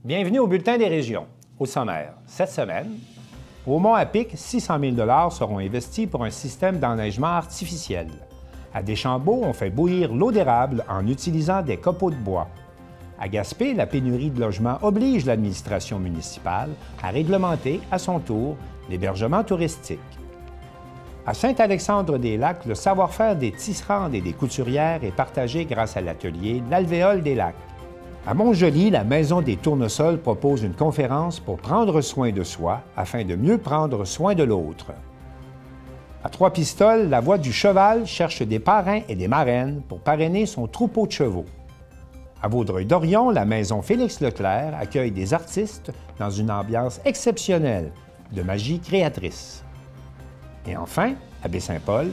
Bienvenue au Bulletin des régions. Au sommaire, cette semaine, au Mont-à-Pic, 600 000 seront investis pour un système d'enneigement artificiel. À Deschambault, on fait bouillir l'eau d'érable en utilisant des copeaux de bois. À Gaspé, la pénurie de logements oblige l'administration municipale à réglementer, à son tour, l'hébergement touristique. À Saint-Alexandre-des-Lacs, le savoir-faire des tisserandes et des couturières est partagé grâce à l'atelier L'Alvéole des Lacs. À Montjoly, la Maison des Tournesols propose une conférence pour prendre soin de soi afin de mieux prendre soin de l'autre. À Trois-Pistoles, la Voix du Cheval cherche des parrains et des marraines pour parrainer son troupeau de chevaux. À Vaudreuil-Dorion, la Maison Félix-Leclerc accueille des artistes dans une ambiance exceptionnelle de magie créatrice. Et enfin, à Baie-Saint-Paul,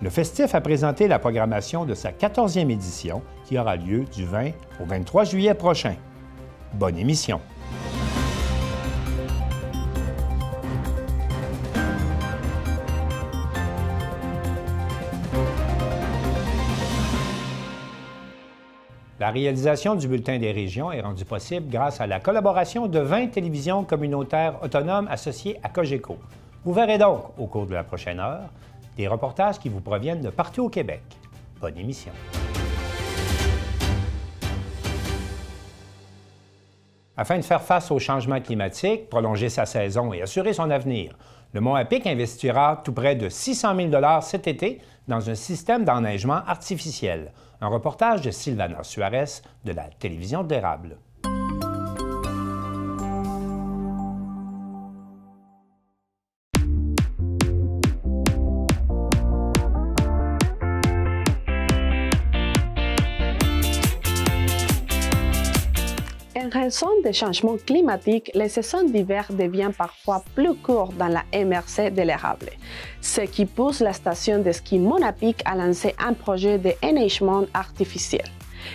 le Festif a présenté la programmation de sa 14e édition qui aura lieu du 20 au 23 juillet prochain. Bonne émission! La réalisation du Bulletin des régions est rendue possible grâce à la collaboration de 20 télévisions communautaires autonomes associées à Cogeco. Vous verrez donc, au cours de la prochaine heure, des reportages qui vous proviennent de partout au Québec. Bonne émission. Afin de faire face au changement climatique, prolonger sa saison et assurer son avenir, le Mont-à-Pic investira tout près de 600 000 cet été dans un système d'enneigement artificiel. Un reportage de Sylvana Suarez de la Télévision de l'Érable. En raison des changements climatiques, les saisons d'hiver deviennent parfois plus courtes dans la MRC de l'Érable, ce qui pousse la station de ski Mont-à-Pic à lancer un projet d'enneigement artificiel.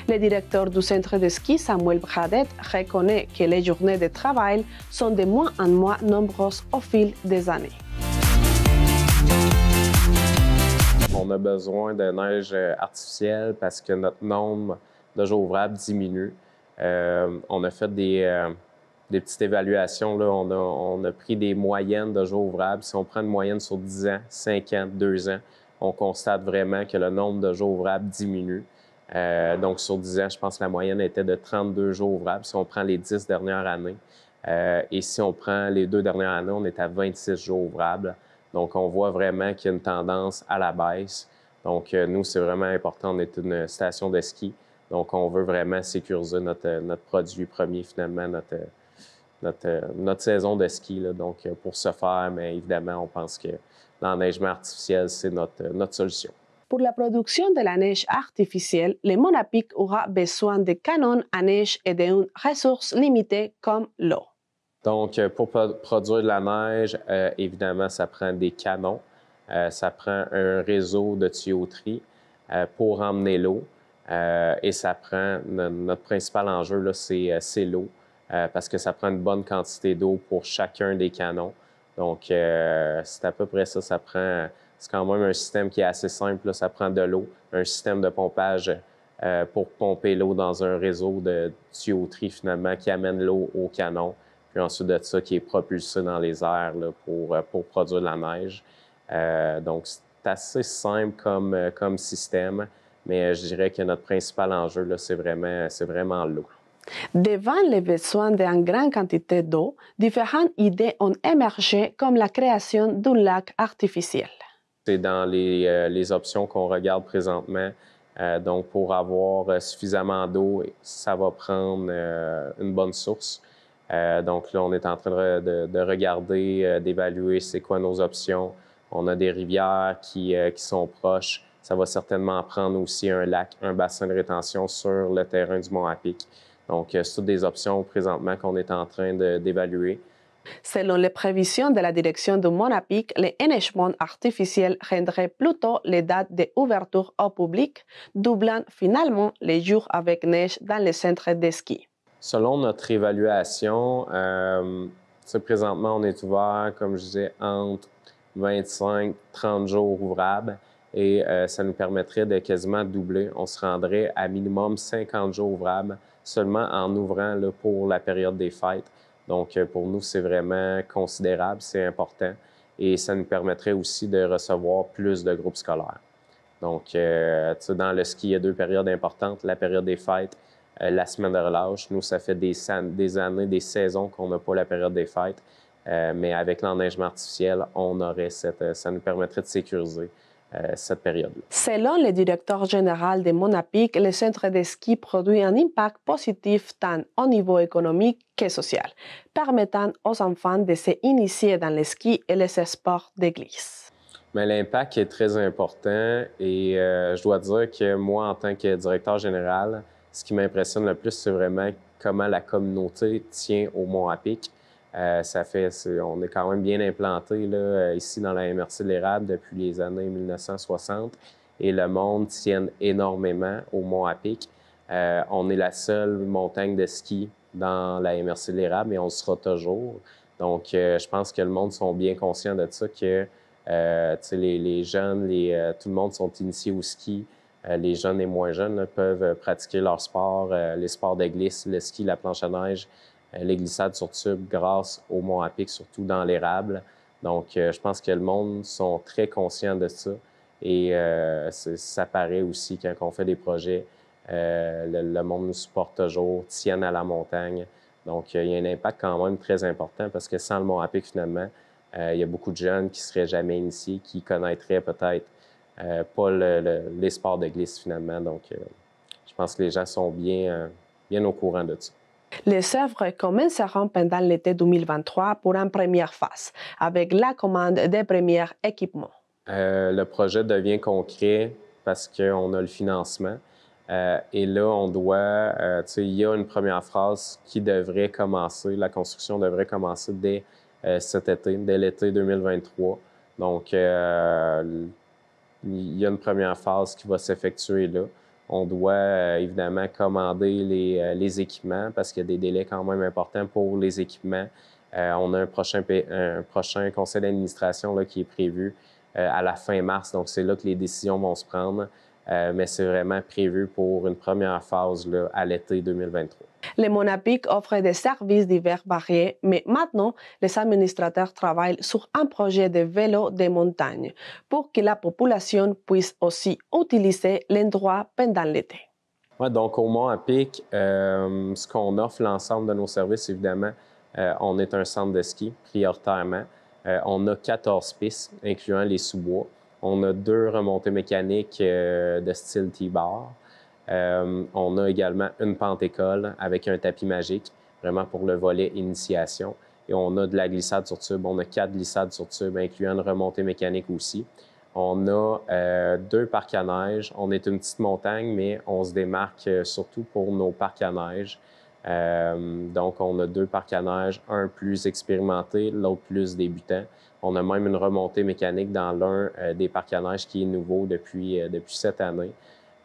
Le directeur du centre de ski, Samuel Bradet, reconnaît que les journées de travail sont de moins en moins nombreuses au fil des années. On a besoin de neige artificielle parce que notre nombre de jours ouvrables diminue. On a fait des petites évaluations. Là. On a pris des moyennes de jours ouvrables. Si on prend une moyenne sur 10 ans, 5 ans, 2 ans, on constate vraiment que le nombre de jours ouvrables diminue. Donc, sur 10 ans, je pense que la moyenne était de 32 jours ouvrables si on prend les 10 dernières années. Et si on prend les 2 dernières années, on est à 26 jours ouvrables. Donc, on voit vraiment qu'il y a une tendance à la baisse. Donc, nous, c'est vraiment important. On est une station de ski. Donc, on veut vraiment sécuriser notre produit premier, finalement, notre saison de ski. Là. Donc, pour ce faire, mais évidemment, on pense que l'enneigement artificiel, c'est notre solution. Pour la production de la neige artificielle, le Mont-à-Pic aura besoin de canons à neige et d'une ressource limitée comme l'eau. Donc, pour produire de la neige, évidemment, ça prend des canons, ça prend un réseau de tuyauterie pour emmener l'eau. Et ça prend, notre principal enjeu, là, c'est l'eau, parce que ça prend une bonne quantité d'eau pour chacun des canons. Donc, c'est à peu près ça. C'est quand même un système qui est assez simple. Là. Ça prend de l'eau, un système de pompage pour pomper l'eau dans un réseau de tuyauterie, finalement, qui amène l'eau au canon. Puis ensuite de ça, qui est propulsé dans les airs là, pour produire de la neige. Donc, c'est assez simple comme système. Mais je dirais que notre principal enjeu, là, c'est vraiment l'eau. Devant les besoins d'une grande quantité d'eau, différentes idées ont émergé, comme la création d'un lac artificiel. C'est dans les options qu'on regarde présentement. Donc, pour avoir suffisamment d'eau, ça va prendre une bonne source. Donc là, on est en train de regarder, d'évaluer c'est quoi nos options. On a des rivières qui sont proches. Ça va certainement prendre aussi un lac, un bassin de rétention sur le terrain du Mont-à-Pic. Donc, c'est toutes des options présentement qu'on est en train d'évaluer. Selon les prévisions de la direction du Mont-à-Pic, l'enneigement artificiel rendrait plutôt les dates d'ouverture au public, doublant finalement les jours avec neige dans les centres de ski. Selon notre évaluation, présentement, on est ouvert, comme je disais, entre 25 et 30 jours ouvrables. Et ça nous permettrait de quasiment doubler. On se rendrait à minimum 50 jours ouvrables seulement en ouvrant là, pour la période des fêtes. Donc, pour nous, c'est vraiment considérable, c'est important et ça nous permettrait aussi de recevoir plus de groupes scolaires. Donc, dans le ski, il y a deux périodes importantes, la période des fêtes, la semaine de relâche. Nous, ça fait des années, des saisons qu'on n'a pas la période des fêtes, mais avec l'enneigement artificiel, on aurait ça nous permettrait de sécuriser cette période-là. Selon le directeur général de Monapic, le centre de ski produit un impact positif tant au niveau économique que social, permettant aux enfants de s'initier dans le ski et les sports de glisse. Mais l'impact est très important et je dois dire que moi, en tant que directeur général, ce qui m'impressionne le plus, c'est vraiment comment la communauté tient au Mont-à-Pic. On est quand même bien implanté là, ici dans la MRC de l'Érable depuis les années 1960 et le monde tient énormément au Mont-à-Pic. On est la seule montagne de ski dans la MRC de l'Érable et on le sera toujours. Donc, je pense que le monde sont bien conscients de ça, que les jeunes, tout le monde sont initiés au ski. Les jeunes et moins jeunes là, peuvent pratiquer leur sport, les sports de glisse, le ski, la planche à neige, les glissades sur tube grâce au Mont-à-Pic, surtout dans l'Érable. Donc, je pense que le monde sont très conscients de ça et ça paraît aussi quand on fait des projets. Le monde nous supporte toujours, tiennent à la montagne. Donc, il y a un impact quand même très important parce que sans le Mont-à-Pic, finalement, il y a beaucoup de jeunes qui ne seraient jamais initiés, qui connaîtraient peut-être pas les sports de glisse, finalement. Donc, je pense que les gens sont bien au courant de ça. Les œuvres commenceront pendant l'été 2023 pour une première phase, avec la commande des premiers équipements. Le projet devient concret parce qu'on a le financement. Et là, on doit, il y a une première phase qui devrait commencer, la construction devrait commencer dès cet été, dès l'été 2023. Donc, il y a une première phase qui va s'effectuer là. On doit évidemment commander les équipements parce qu'il y a des délais quand même importants pour les équipements. On a un prochain conseil d'administration qui est prévu à la fin mars, donc c'est là que les décisions vont se prendre. Mais c'est vraiment prévu pour une première phase là, à l'été 2023. Le Monapic offre des services divers variés, mais maintenant, les administrateurs travaillent sur un projet de vélo de montagne pour que la population puisse aussi utiliser l'endroit pendant l'été. Ouais, donc au Mont-à-Pic, ce qu'on offre, l'ensemble de nos services, évidemment, on est un centre de ski prioritairement. On a 14 pistes, incluant les sous-bois. On a 2 remontées mécaniques de style T-bar. On a également une pente-école avec un tapis magique, vraiment pour le volet initiation. Et on a de la glissade sur tube. On a 4 glissades sur tube, incluant une remontée mécanique aussi. On a 2 parcs à neige. On est une petite montagne, mais on se démarque surtout pour nos parcs à neige. Donc, on a 2 parcs à neige, un plus expérimenté, l'autre plus débutant. On a même une remontée mécanique dans l'un des parcs à neige qui est nouveau depuis cette année.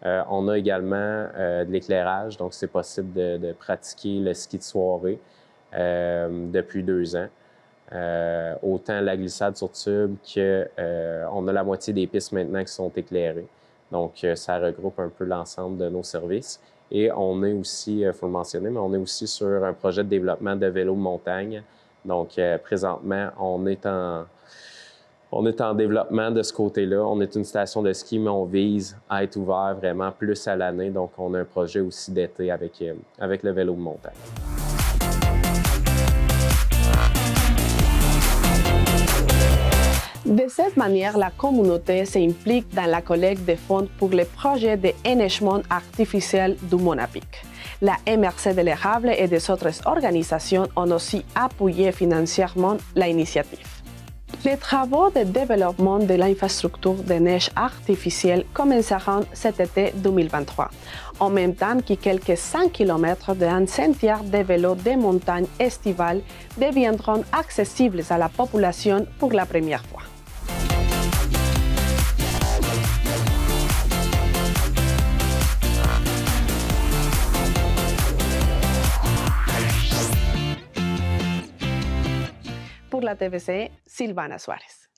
On a également de l'éclairage, donc c'est possible de pratiquer le ski de soirée depuis 2 ans. Autant la glissade sur tube qu'on a la moitié des pistes maintenant qui sont éclairées. Donc, ça regroupe un peu l'ensemble de nos services. Et on est aussi, il faut le mentionner, mais on est aussi sur un projet de développement de vélos de montagne. Donc, présentement, on est en développement de ce côté-là. On est une station de ski, mais on vise à être ouvert vraiment plus à l'année. Donc, on a un projet aussi d'été avec le vélo de montagne. De cette manière, la communauté s'implique dans la collecte de fonds pour les projets d'enneigement artificiel du Monapic. La MRC de l'Érable et des autres organisations ont aussi appuyé financièrement l'initiative. Les travaux de développement de l'infrastructure de neige artificielle commenceront cet été 2023, en même temps que quelques 5 km d'un sentier de vélo de montagne estival deviendront accessibles à la population pour la première fois. Pour la TVC, Silvana Suárez.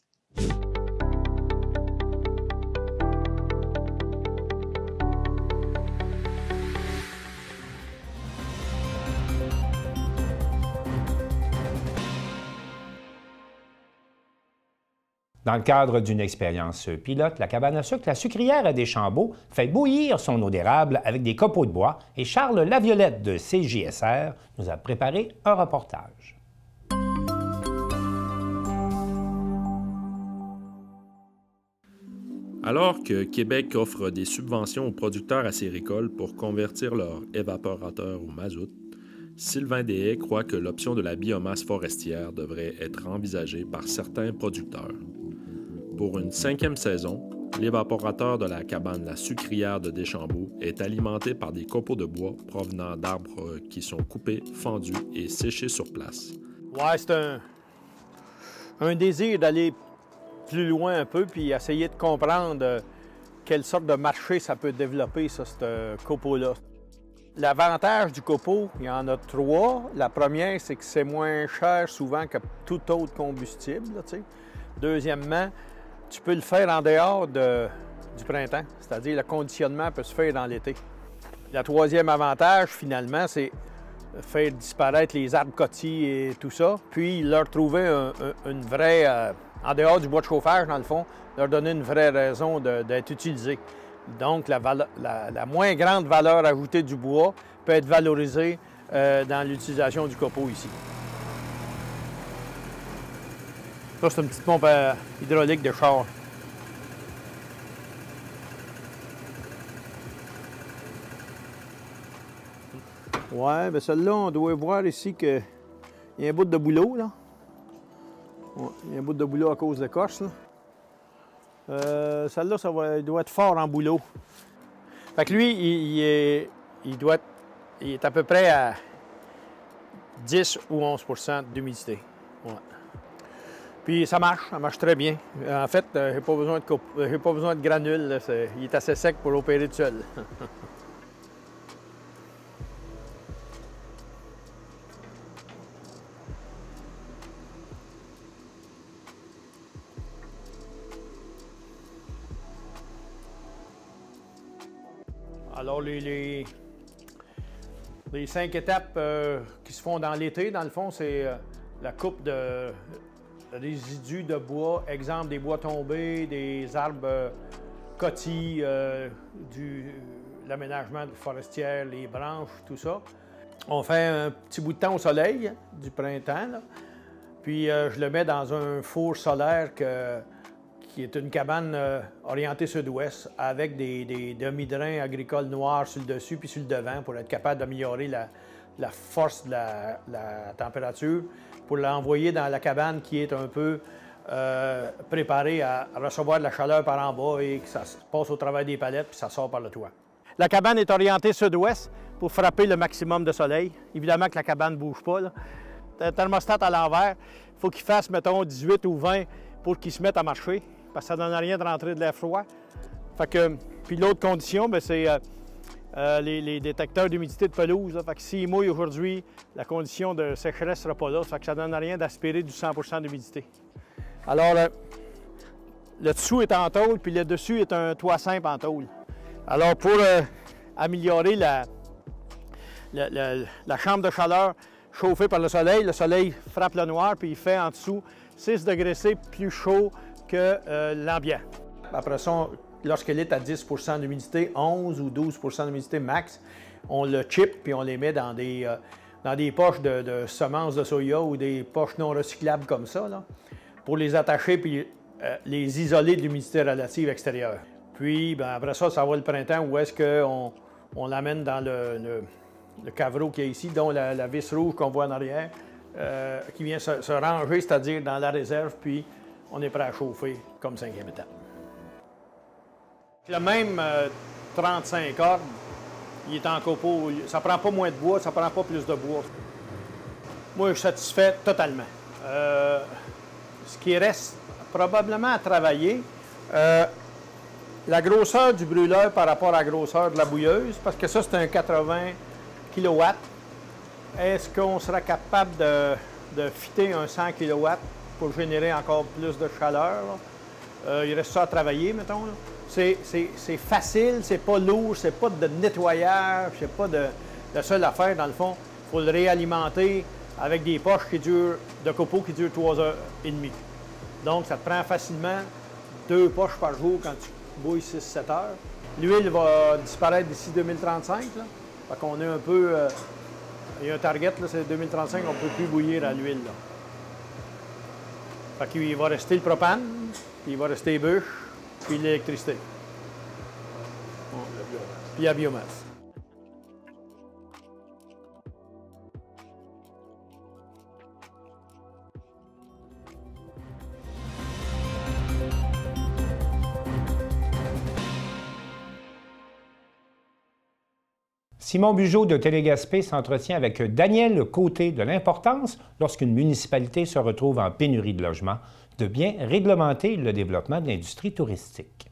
Dans le cadre d'une expérience pilote, la cabane à sucre La Sucrière à Deschambault fait bouillir son eau d'érable avec des copeaux de bois et Charles Laviolette de CJSR nous a préparé un reportage. Alors que Québec offre des subventions aux producteurs acéricoles pour convertir leur évaporateur au mazout, Sylvain Deshaies croit que l'option de la biomasse forestière devrait être envisagée par certains producteurs. Pour une 5e saison, l'évaporateur de la cabane La Sucrière de Deschambault est alimenté par des copeaux de bois provenant d'arbres qui sont coupés, fendus et séchés sur place. Ouais, c'est un désir d'aller plus loin un peu puis essayer de comprendre quelle sorte de marché ça peut développer, ça, ce copeau-là. L'avantage du copeau, il y en a 3. La première, c'est que c'est moins cher souvent que tout autre combustible. Là, tu sais. Deuxièmement, tu peux le faire en dehors du printemps, c'est-à-dire le conditionnement peut se faire dans l'été. Le 3e avantage, finalement, c'est faire disparaître les arbres cotis et tout ça, puis leur trouver une vraie, en dehors du bois de chauffage, dans le fond, leur donner une vraie raison d'être utilisé. Donc, la moins grande valeur ajoutée du bois peut être valorisée dans l'utilisation du copeau ici. Ça, c'est une petite pompe hydraulique de char. Ouais, bien celle-là, on doit voir ici qu'il y a un bout de boulot, là. Ouais, il y a un bout de boulot à cause de l'écorce, là. Celle-là, il doit être fort en boulot. Fait que lui, il est à peu près à 10 ou 11 d'humidité. Ouais. Puis ça marche très bien. En fait, j'ai pas besoin de granules, là, il est assez sec pour opérer tout seul. Alors, les 5 étapes qui se font dans l'été, dans le fond, c'est la coupe de résidus de bois, exemple des bois tombés, des arbres cotis, l'aménagement forestier, les branches, tout ça. On fait un petit bout de temps au soleil du printemps, là. Puis je le mets dans un four solaire qui est une cabane orientée sud-ouest avec des demi-drains agricoles noirs sur le dessus puis sur le devant pour être capable d'améliorer la force de la température pour l'envoyer dans la cabane qui est un peu préparée à recevoir de la chaleur par en bas et que ça passe au travers des palettes puis ça sort par le toit. La cabane est orientée sud-ouest pour frapper le maximum de soleil. Évidemment que la cabane ne bouge pas, là. Le thermostat à l'envers, il faut qu'il fasse, mettons, 18 ou 20 pour qu'il se mette à marcher. Parce que ça ne donne rien de rentrer de l'air froid. Fait que, puis l'autre condition, c'est les détecteurs d'humidité de pelouse. Là. Fait que s'il mouille aujourd'hui, la condition de sécheresse ne sera pas là. Fait que ça ne donne rien d'aspirer du 100 d'humidité. Alors, le dessous est en tôle, puis le dessus est un toit simple en tôle. Alors, pour améliorer la chambre de chaleur chauffée par le soleil frappe le noir, puis il fait en dessous 6 degrés C plus chaud que l'ambiant. Après ça, lorsqu'elle est à 10 d'humidité, 11 ou 12 d'humidité max, on le chip puis on les met dans des poches de semences de soya ou des poches non recyclables comme ça, là, pour les attacher puis les isoler de l'humidité relative extérieure. Puis, bien, après ça, ça va le printemps où est-ce qu'on l'amène dans le cavereau qui est ici, dont la vis rouge qu'on voit en arrière, qui vient se ranger, c'est-à-dire dans la réserve, puis on est prêt à chauffer comme 5e étape. Le même 35 cordes, il est en copeaux. Ça prend pas moins de bois, ça prend pas plus de bois. Moi, je suis satisfait totalement. Ce qui reste probablement à travailler, la grosseur du brûleur par rapport à la grosseur de la bouilleuse, parce que ça, c'est un 80 kW. Est-ce qu'on sera capable de fitter un 100 kW pour générer encore plus de chaleur? Il reste ça à travailler, mettons. C'est facile, c'est pas lourd, c'est pas de nettoyage, c'est pas de seule affaire, dans le fond. Il faut le réalimenter avec des poches de copeaux qui durent 3 heures et demie. Donc, ça te prend facilement 2 poches par jour quand tu bouilles 6-7 heures. L'huile va disparaître d'ici 2035. Là. Fait qu'on est un peu... il y a un target, là, c'est 2035, on ne peut plus bouillir à l'huile. Fait qu'il va rester le propane, puis il va rester les bûches, puis l'électricité. Puis la biomasse. Simon Bugeaud de Télégaspé s'entretient avec Daniel Côté de l'importance, lorsqu'une municipalité se retrouve en pénurie de logements, de bien réglementer le développement de l'industrie touristique.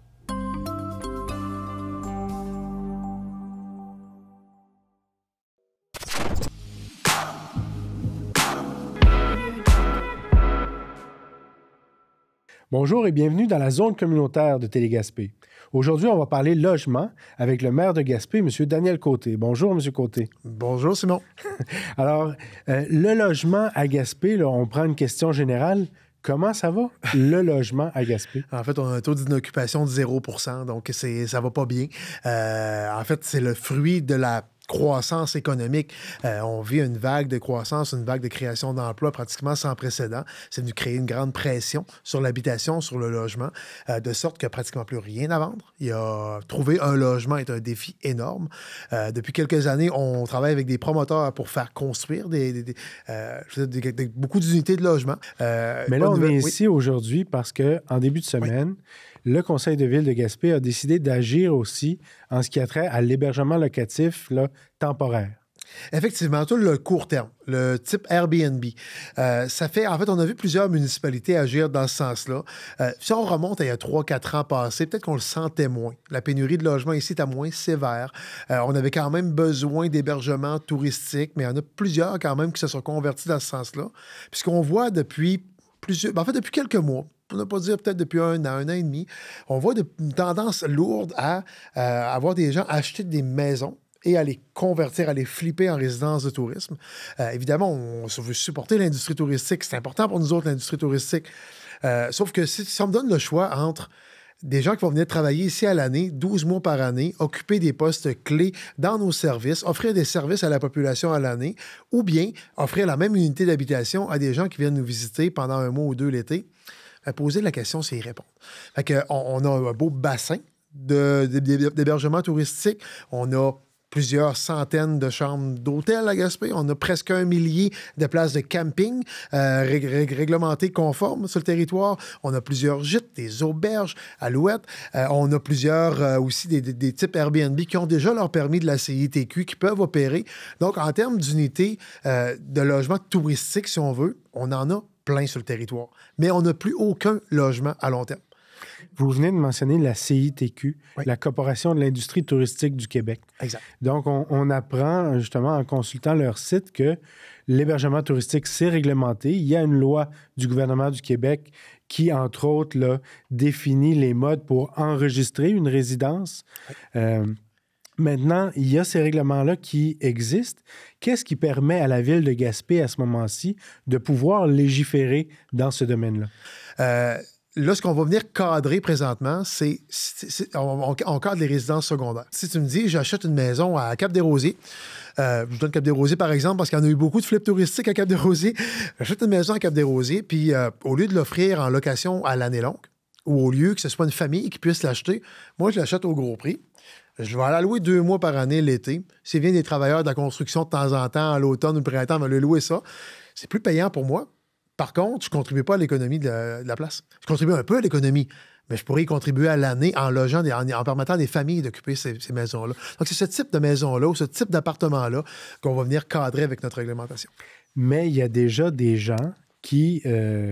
Bonjour et bienvenue dans la zone communautaire de Télégaspé. Aujourd'hui, on va parler logement avec le maire de Gaspé, M. Daniel Côté. Bonjour, M. Côté. Bonjour, Simon. Alors, le logement à Gaspé, là, on prend une question générale. Comment ça va, le logement à Gaspé? En fait, on a un taux d'inoccupation de 0 %, donc ça va pas bien. En fait, c'est le fruit de la croissance économique. On vit une vague de croissance, une vague de création d'emplois pratiquement sans précédent. C'est venu créer une grande pression sur l'habitation, sur le logement, de sorte qu'il n'y a pratiquement plus rien à vendre. Trouver un logement est un défi énorme. Depuis quelques années, on travaille avec des promoteurs pour faire construire beaucoup d'unités de logement. Mais là, on est ici aujourd'hui parce qu'en début de semaine, le Conseil de ville de Gaspé a décidé d'agir aussi en ce qui a trait à l'hébergement locatif là, temporaire. Effectivement, tout le court terme, le type Airbnb. En fait, on a vu plusieurs municipalités agir dans ce sens-là. Si on remonte à il y a 3-4 ans passés, peut-être qu'on le sentait moins. La pénurie de logements ici était moins sévère. On avait quand même besoin d'hébergement touristique, mais il y en a plusieurs quand même qui se sont convertis dans ce sens-là. Puisqu'on voit depuis quelques mois, pour ne pas dire peut-être depuis un an et demi, on voit une tendance lourde à avoir des gens acheter des maisons et à les convertir, à les flipper en résidence de tourisme. Évidemment, on veut supporter l'industrie touristique. C'est important pour nous autres, l'industrie touristique. Sauf que si on me donne le choix entre des gens qui vont venir travailler ici à l'année, 12 mois par année, occuper des postes clés dans nos services, offrir des services à la population à l'année, ou bien offrir la même unité d'habitation à des gens qui viennent nous visiter pendant un mois ou deux l'été, poser la question, c'est y répondre. Fait qu'on a un beau bassin d'hébergement touristique. On a plusieurs centaines de chambres d'hôtels à Gaspé. On a presque 1 millier de places de camping réglementées conformes sur le territoire. On a plusieurs gîtes, des auberges, alouettes. On a plusieurs aussi des types Airbnb qui ont déjà leur permis de la CITQ, qui peuvent opérer. Donc, en termes d'unités de logement touristique, si on veut, on en a plein sur le territoire. Mais on n'a plus aucun logement à long terme. Vous venez de mentionner la CITQ, oui, la Corporation de l'industrie touristique du Québec. Exact. Donc, on apprend justement en consultant leur site que l'hébergement touristique, c'est réglementé. Il y a une loi du gouvernement du Québec qui, entre autres, là, définit les modes pour enregistrer une résidence. Oui. Maintenant, il y a ces règlements-là qui existent. Qu'est-ce qui permet à la ville de Gaspé, à ce moment-ci, de pouvoir légiférer dans ce domaine-là? Là, ce qu'on va venir cadrer présentement, on cadre les résidences secondaires. Si tu me dis, j'achète une maison à Cap-des-Rosiers, je donne Cap-des-Rosiers par exemple, parce qu'il y en a eu beaucoup de flips touristiques à Cap-des-Rosiers. J'achète une maison à Cap-des-Rosiers, puis au lieu de l'offrir en location à l'année longue, ou au lieu que ce soit une famille qui puisse l'acheter, moi, je l'achète au gros prix. Je vais la louer 2 mois par année l'été. S'il vient des travailleurs de la construction de temps en temps, à l'automne ou le printemps, on va le louer ça. C'est plus payant pour moi. Par contre, je ne contribue pas à l'économie de la place. Je contribue un peu à l'économie, mais je pourrais y contribuer à l'année en logeant, en permettant à des familles d'occuper ces maisons-là. Donc, c'est ce type de maison-là ou ce type d'appartement-là qu'on va venir cadrer avec notre réglementation. Mais il y a déjà des gens qui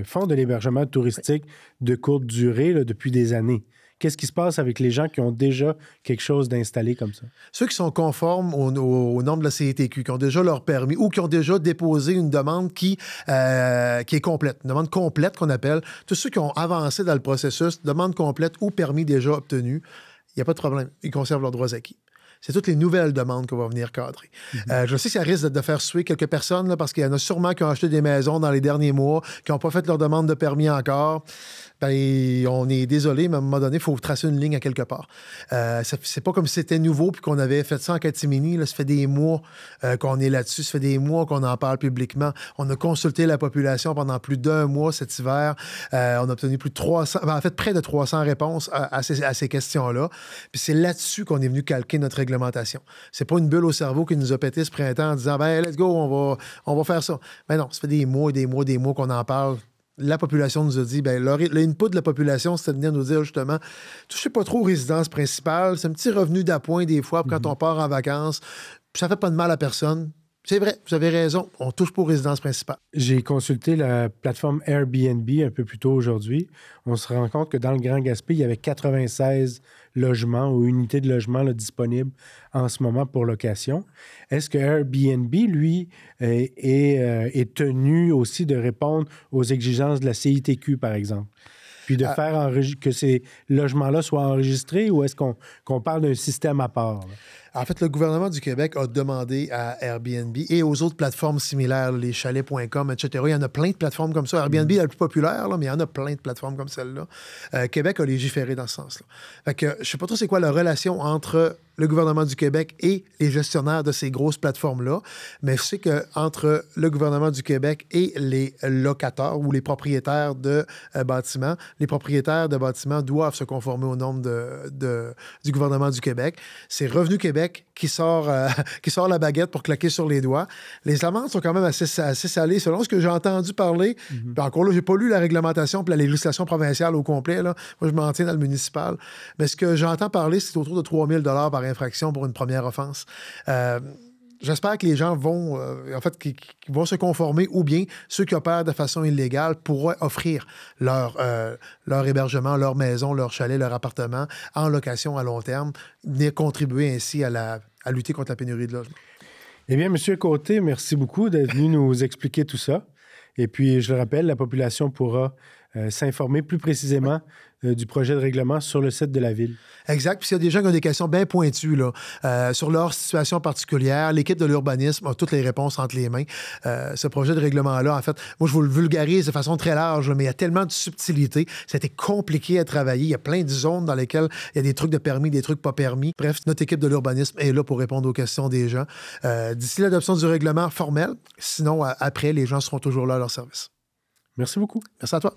font de l'hébergement touristique de courte durée là, depuis des années. Qu'est-ce qui se passe avec les gens qui ont déjà quelque chose d'installé comme ça? Ceux qui sont conformes aux normes de la CITQ, qui ont déjà leur permis ou qui ont déjà déposé une demande qui est complète, une demande complète qu'on appelle. Tous ceux qui ont avancé dans le processus, demande complète ou permis déjà obtenu, il n'y a pas de problème. Ils conservent leurs droits acquis. c'est toutes les nouvelles demandes qu'on va venir cadrer. Je sais que ça risque de faire suer quelques personnes, là, parce qu'il y en a sûrement qui ont acheté des maisons dans les derniers mois, qui n'ont pas fait leur demande de permis encore. Ben, on est désolé, mais à un moment donné, il faut tracer une ligne à quelque part. C'est pas comme si c'était nouveau puis qu'on avait fait ça en catimini. Là, ça fait des mois qu'on est là-dessus. Ça fait des mois qu'on en parle publiquement. On a consulté la population pendant plus d'1 mois cet hiver. On a obtenu plus de 300, en fait, près de 300 réponses à ces questions-là. Puis c'est là-dessus qu'on est venu calquer notre réglementation. C'est pas une bulle au cerveau qui nous a pété ce printemps en disant « ben let's go, on va faire ça ». Mais non, ça fait des mois et des mois et des mois qu'on en parle. La population nous a dit, bien, l'input de la population, c'était de venir nous dire justement, touchez pas trop aux résidences principales, c'est un petit revenu d'appoint des fois quand on part en vacances, puis ça fait pas de mal à personne. C'est vrai, vous avez raison, on touche pas aux résidences principales. J'ai consulté la plateforme Airbnb un peu plus tôt aujourd'hui. On se rend compte que dans le Grand Gaspé, il y avait 96 logements ou unités de logement là, disponibles en ce moment pour location. Est-ce que Airbnb, lui, est tenu aussi de répondre aux exigences de la CITQ, par exemple? Puis de faire que ces logements-là soient enregistrés, ou est-ce qu'on parle d'un système à part? Là? En fait, le gouvernement du Québec a demandé à Airbnb et aux autres plateformes similaires, les chalets.com, etc. Il y en a plein de plateformes comme ça. Airbnb est la plus populaire, là, mais il y en a plein de plateformes comme celle-là. Québec a légiféré dans ce sens-là. Fait que je ne sais pas trop c'est quoi la relation entre le gouvernement du Québec et les gestionnaires de ces grosses plateformes-là, mais je sais qu'entre le gouvernement du Québec et les locataires ou les propriétaires de bâtiments, les propriétaires de bâtiments doivent se conformer aux normes du gouvernement du Québec. C'est Revenu Québec qui sort la baguette pour claquer sur les doigts. Les amendes sont quand même assez salées. Selon ce que j'ai entendu parler, puis encore là, j'ai pas lu la réglementation puis la législation provinciale au complet. Là. Moi, je m'en tiens dans le municipal. Mais ce que j'entends parler, c'est autour de 3 000 $ par infraction pour une première offense. J'espère que les gens vont, qui vont se conformer, ou bien ceux qui opèrent de façon illégale pourraient offrir leur hébergement, leur maison, leur chalet, leur appartement en location à long terme, venir contribuer ainsi à lutter contre la pénurie de logement. Eh bien, M. Côté, merci beaucoup d'être venu nous expliquer tout ça. Et puis, je le rappelle, la population pourra s'informer plus précisément du projet de règlement sur le site de la Ville. Exact. Puis s'il y a des gens qui ont des questions bien pointues là, sur leur situation particulière, l'équipe de l'urbanisme a toutes les réponses entre les mains. Ce projet de règlement-là, en fait, moi, je vous le vulgarise de façon très large, là, mais il y a tellement de subtilité. C'était compliqué à travailler. Il y a plein de zones dans lesquelles il y a des trucs de permis, des trucs pas permis. Bref, notre équipe de l'urbanisme est là pour répondre aux questions des gens. D'ici l'adoption du règlement formel, sinon, après, les gens seront toujours là à leur service. Merci beaucoup. Merci à toi.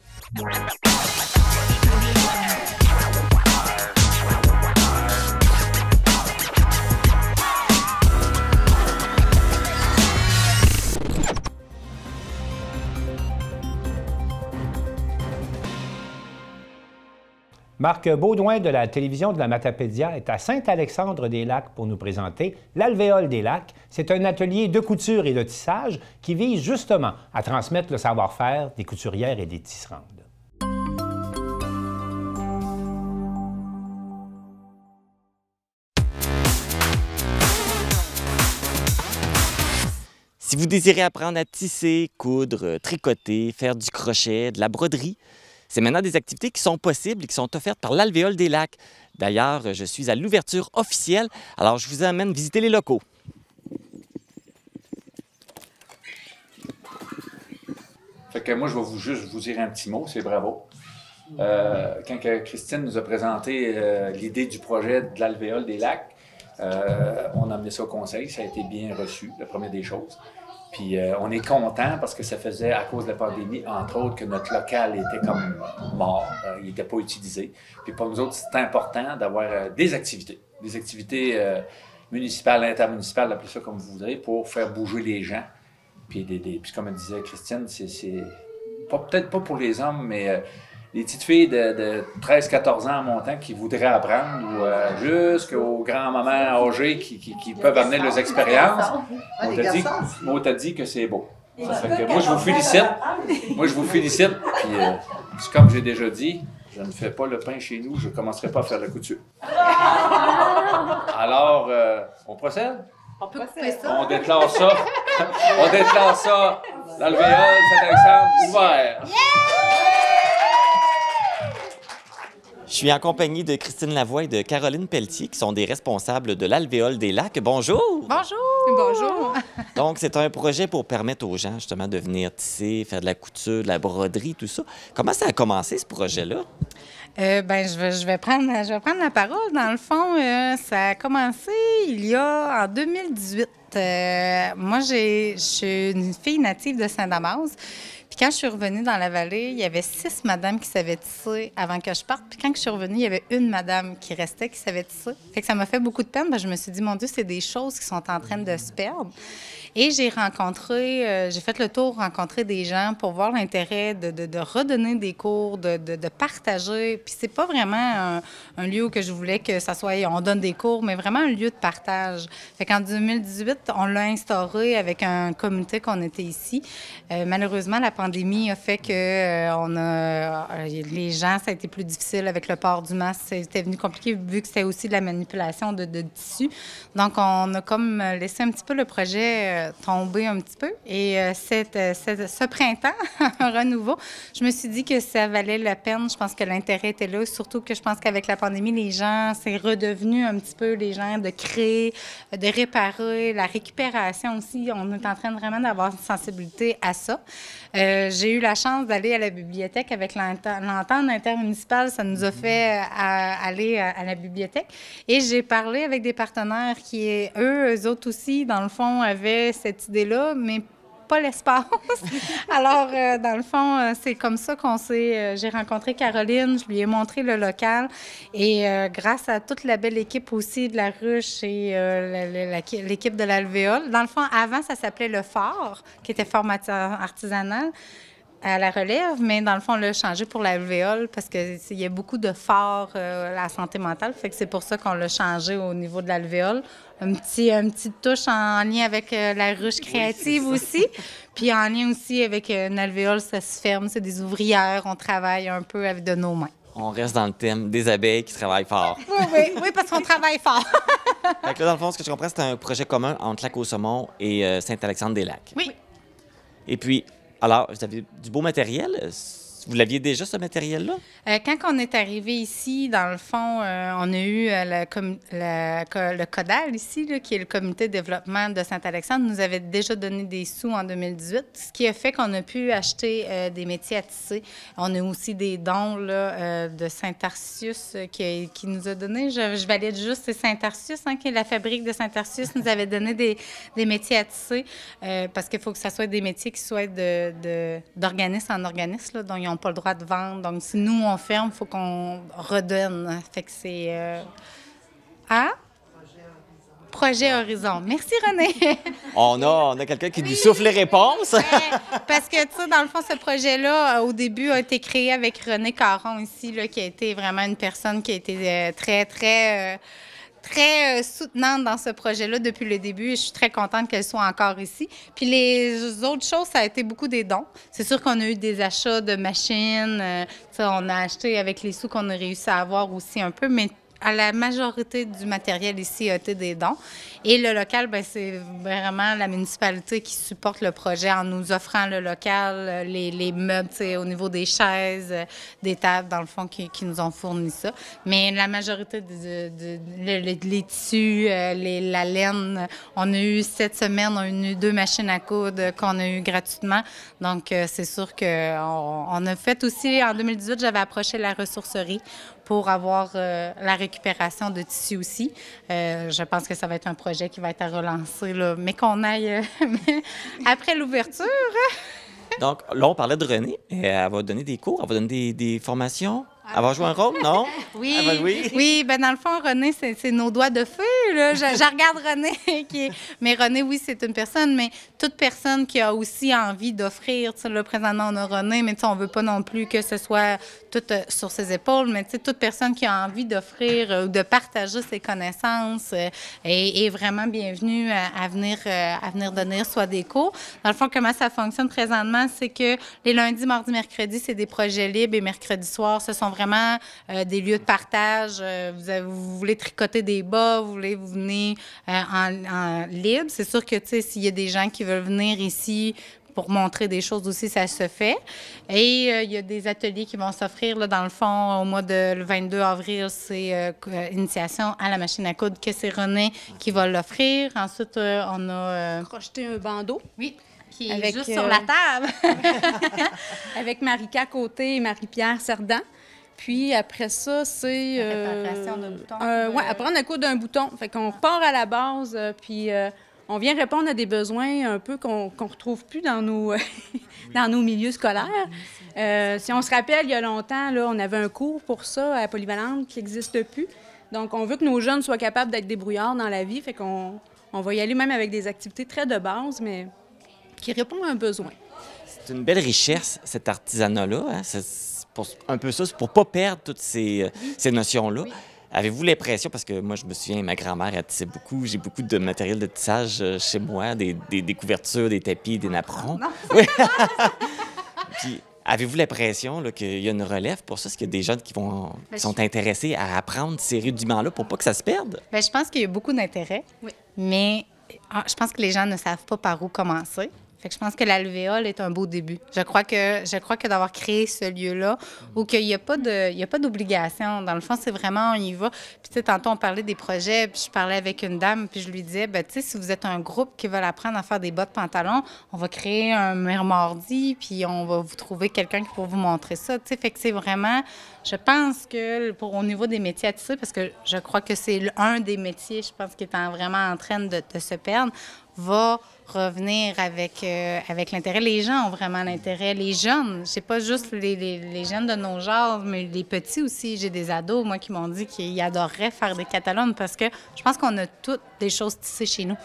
Marc Baudouin de la télévision de la Matapédia est à Saint-Alexandre-des-Lacs pour nous présenter l'Alvéole des Lacs. C'est un atelier de couture et de tissage qui vise justement à transmettre le savoir-faire des couturières et des tisserandes. Si vous désirez apprendre à tisser, coudre, tricoter, faire du crochet, de la broderie, c'est maintenant des activités qui sont possibles et qui sont offertes par l'Alvéole des Lacs. D'ailleurs, je suis à l'ouverture officielle, alors je vous amène visiter les locaux. Fait que moi, je vais juste vous dire un petit mot, c'est bravo. Quand Christine nous a présenté l'idée du projet de l'Alvéole des Lacs, on a amené ça au conseil, ça a été bien reçu, la première des choses. Puis on est content parce que ça faisait, à cause de la pandémie, entre autres, que notre local était comme mort, il n'était pas utilisé. Puis pour nous autres, c'est important d'avoir des activités municipales, intermunicipales, appelez ça comme vous voudrez, pour faire bouger les gens. Puis, puis comme disait Christine, c'est peut-être pas pour les hommes, mais les petites filles de 13-14 ans en montant qui voudraient apprendre, ou jusqu'aux grands-mamans âgées qui peuvent amener leurs expériences. On t'a dit que c'est beau. Ça fait que moi, je vous félicite. Puis, comme j'ai déjà dit, je ne fais pas le pain chez nous, je ne commencerai pas à faire la couture. Alors, on procède? On peut couper ça. On déclare ça. On déclare ça. L'Alvéole, Saint-Alexandre, ouvert. Je suis en compagnie de Christine Lavoie et de Caroline Pelletier, qui sont des responsables de l'Alvéole des lacs. Bonjour! Bonjour! Bonjour! Donc, c'est un projet pour permettre aux gens, justement, de venir tisser, faire de la couture, de la broderie, tout ça. Comment ça a commencé, ce projet-là? Je vais prendre la parole. Dans le fond, ça a commencé en 2018. Moi, je suis une fille native de Saint-Damas. Puis quand je suis revenue dans la vallée, il y avait 6 madames qui savaient tisser avant que je parte. Puis quand je suis revenue, il y avait une madame qui restait qui savait tisser. Fait que ça m'a fait beaucoup de peine. Je me suis dit, mon Dieu, c'est des choses qui sont en train de se perdre. Et j'ai fait le tour, rencontrer des gens pour voir l'intérêt de redonner des cours, de partager. Puis c'est pas vraiment un lieu où que je voulais que ça soit, on donne des cours, mais vraiment un lieu de partage. Fait qu'en 2018, on l'a instauré avec un comité qu'on était ici. Malheureusement, la pandémie a fait que les gens, ça a été plus difficile avec le port du masque. C'était venu compliqué vu que c'était aussi de la manipulation de tissu. Donc, on a comme laissé un petit peu le projet tomber un petit peu. Et ce printemps, un renouveau, je me suis dit que ça valait la peine. Je pense que l'intérêt était là. Surtout que je pense qu'avec la pandémie, les gens, c'est redevenu un petit peu les gens de créer, de réparer, la récupération aussi. On est en train vraiment d'avoir une sensibilité à ça. J'ai eu la chance d'aller à la bibliothèque avec l'entente intermunicipale. Ça nous a fait aller à la bibliothèque. Et j'ai parlé avec des partenaires qui, eux autres aussi, dans le fond, avaient cette idée-là, mais pas l'espace. Alors, dans le fond, c'est comme ça j'ai rencontré Caroline, je lui ai montré le local et grâce à toute la belle équipe aussi de la ruche et l'équipe de l'Alvéole. Dans le fond, avant, ça s'appelait le Fort, qui était formateur artisanal à la relève, mais dans le fond, on l'a changé pour l'alvéole parce qu'il y a beaucoup de forts à la santé mentale. Fait que c'est pour ça qu'on l'a changé au niveau de l'alvéole. Une petite touche en lien avec la ruche créative aussi. Puis en lien aussi avec une alvéole, ça se ferme. C'est des ouvrières. On travaille un peu avec de nos mains. On reste dans le thème des abeilles qui travaillent fort. Oui, parce qu'on travaille fort. Fait que là, dans le fond, ce que je comprends, c'est un projet commun entre Lac-aux-Saumons et Saint-Alexandre-des-Lacs. Oui. Et puis, alors, vous avez du beau matériel. Vous l'aviez déjà, ce matériel-là? Quand on est arrivé ici, dans le fond, on a eu le CODAL ici, là, qui est le comité de développement de Saint-Alexandre, nous avait déjà donné des sous en 2018, ce qui a fait qu'on a pu acheter des métiers à tisser. On a aussi des dons là, de Saint-Tarsius qui nous a donné, je valide juste, c'est Saint-Tarsius, qui est la fabrique de Saint-Tarsius, nous avait donné des métiers à tisser parce qu'il faut que ça soit des métiers qui soient d'organisme en organisme, là, dont ils n'ont pas le droit de vendre. Donc, si nous, on ferme, il faut qu'on redonne. Fait que c'est... Projet Horizon. Merci, René. On a quelqu'un qui nous souffle les réponses. Parce que, tu sais, dans le fond, ce projet-là, au début, a été créé avec René Caron ici, là, qui a été vraiment une personne qui a été très soutenante dans ce projet-là depuis le début et je suis très contente qu'elle soit encore ici. Puis les autres choses, ça a été beaucoup des dons. C'est sûr qu'on a eu des achats de machines. On a acheté avec les sous qu'on a réussi à avoir aussi un peu, mais à la majorité du matériel ici a été des dons. Et le local, bien, c'est vraiment la municipalité qui supporte le projet en nous offrant le local, les meubles, au niveau des chaises, des tables, dans le fond, qui nous ont fourni ça. Mais la majorité les tissus, la laine, on a eu cette semaine, on a eu 2 machines à coudre qu'on a eu gratuitement. Donc, c'est sûr qu'on a fait aussi, en 2018, j'avais approché la ressourcerie pour avoir la récupération de tissus aussi. Je pense que ça va être un projet qui va être à relancer, là, mais qu'on aille après l'ouverture. Donc, là, on parlait de René. Elle va donner des cours, elle va donner des formations. Elle va jouer un rôle, non? Oui, oui. Oui, bien, dans le fond, René, c'est nos doigts de feu, là. Je regarde René. Mais René, oui, c'est une personne, mais toute personne qui a aussi envie d'offrir, tu sais, là, présentement, on a René, mais tu sais, on veut pas non plus que ce soit tout sur ses épaules, mais tu sais, toute personne qui a envie d'offrir ou de partager ses connaissances est vraiment bienvenue à venir donner soit des cours. Dans le fond, comment ça fonctionne présentement, c'est que les lundis, mardis, mercredis, c'est des projets libres et mercredi soir, ce sont vraiment des lieux de partage. Vous voulez tricoter des bas, vous venez en libre. C'est sûr que, tu sais, s'il y a des gens qui veulent venir ici pour montrer des choses aussi, ça se fait. Et il y a des ateliers qui vont s'offrir, là, dans le fond, au mois de le 22 avril, c'est initiation à la machine à coudre, que c'est René qui va l'offrir. Ensuite, on a... crocheté un bandeau. Oui, qui est juste sur la table. Avec Marika Côté et Marie-Pierre Cerdan. Puis après ça, c'est... réparation d'un bouton. Oui, apprendre à coudre d'un bouton. Fait qu'on repart à la base, puis on vient répondre à des besoins un peu qu'on retrouve plus dans nos, dans nos milieux scolaires. Si on se rappelle, il y a longtemps, là, on avait un cours pour ça à Polyvalente qui n'existe plus. Donc, on veut que nos jeunes soient capables d'être débrouillards dans la vie. Fait qu'on va y aller même avec des activités très de base, mais qui répondent à un besoin. C'est une belle richesse, cet artisanat-là. Hein? Un peu ça, c'est pour ne pas perdre toutes ces notions-là. Oui. Avez-vous l'impression, parce que moi, je me souviens, ma grand-mère, elle tissait beaucoup, j'ai beaucoup de matériel de tissage chez moi, des couvertures, des tapis, des napperons. Oui. Puis, avez-vous l'impression qu'il y a une relève pour ça? Est-ce qu'il y a des jeunes qui sont intéressés à apprendre ces rudiments-là pour pas que ça se perde? Bien, je pense qu'il y a beaucoup d'intérêt, mais je pense que les gens ne savent pas par où commencer. Fait que je pense que l'alvéole est un beau début. Je crois que d'avoir créé ce lieu-là, où qu'il n'y a pas d'obligation. Dans le fond, c'est vraiment, on y va. Puis, tu sais, tantôt, on parlait des projets, puis je parlais avec une dame, puis je lui disais, ben tu sais, si vous êtes un groupe qui veut apprendre à faire des bas de pantalon, on va créer un mardi, puis on va vous trouver quelqu'un qui pourra vous montrer ça. Tu sais, fait que c'est vraiment, je pense que au niveau des métiers à tisser, parce que je crois que c'est un des métiers, je pense, qui est vraiment en train de se perdre, va revenir avec l'intérêt. Les gens ont vraiment l'intérêt. Les jeunes, c'est pas juste les jeunes de nos genres, mais les petits aussi. J'ai des ados, moi, qui m'ont dit qu'ils adoreraient faire des catalogues parce que je pense qu'on a toutes des choses tissées chez nous.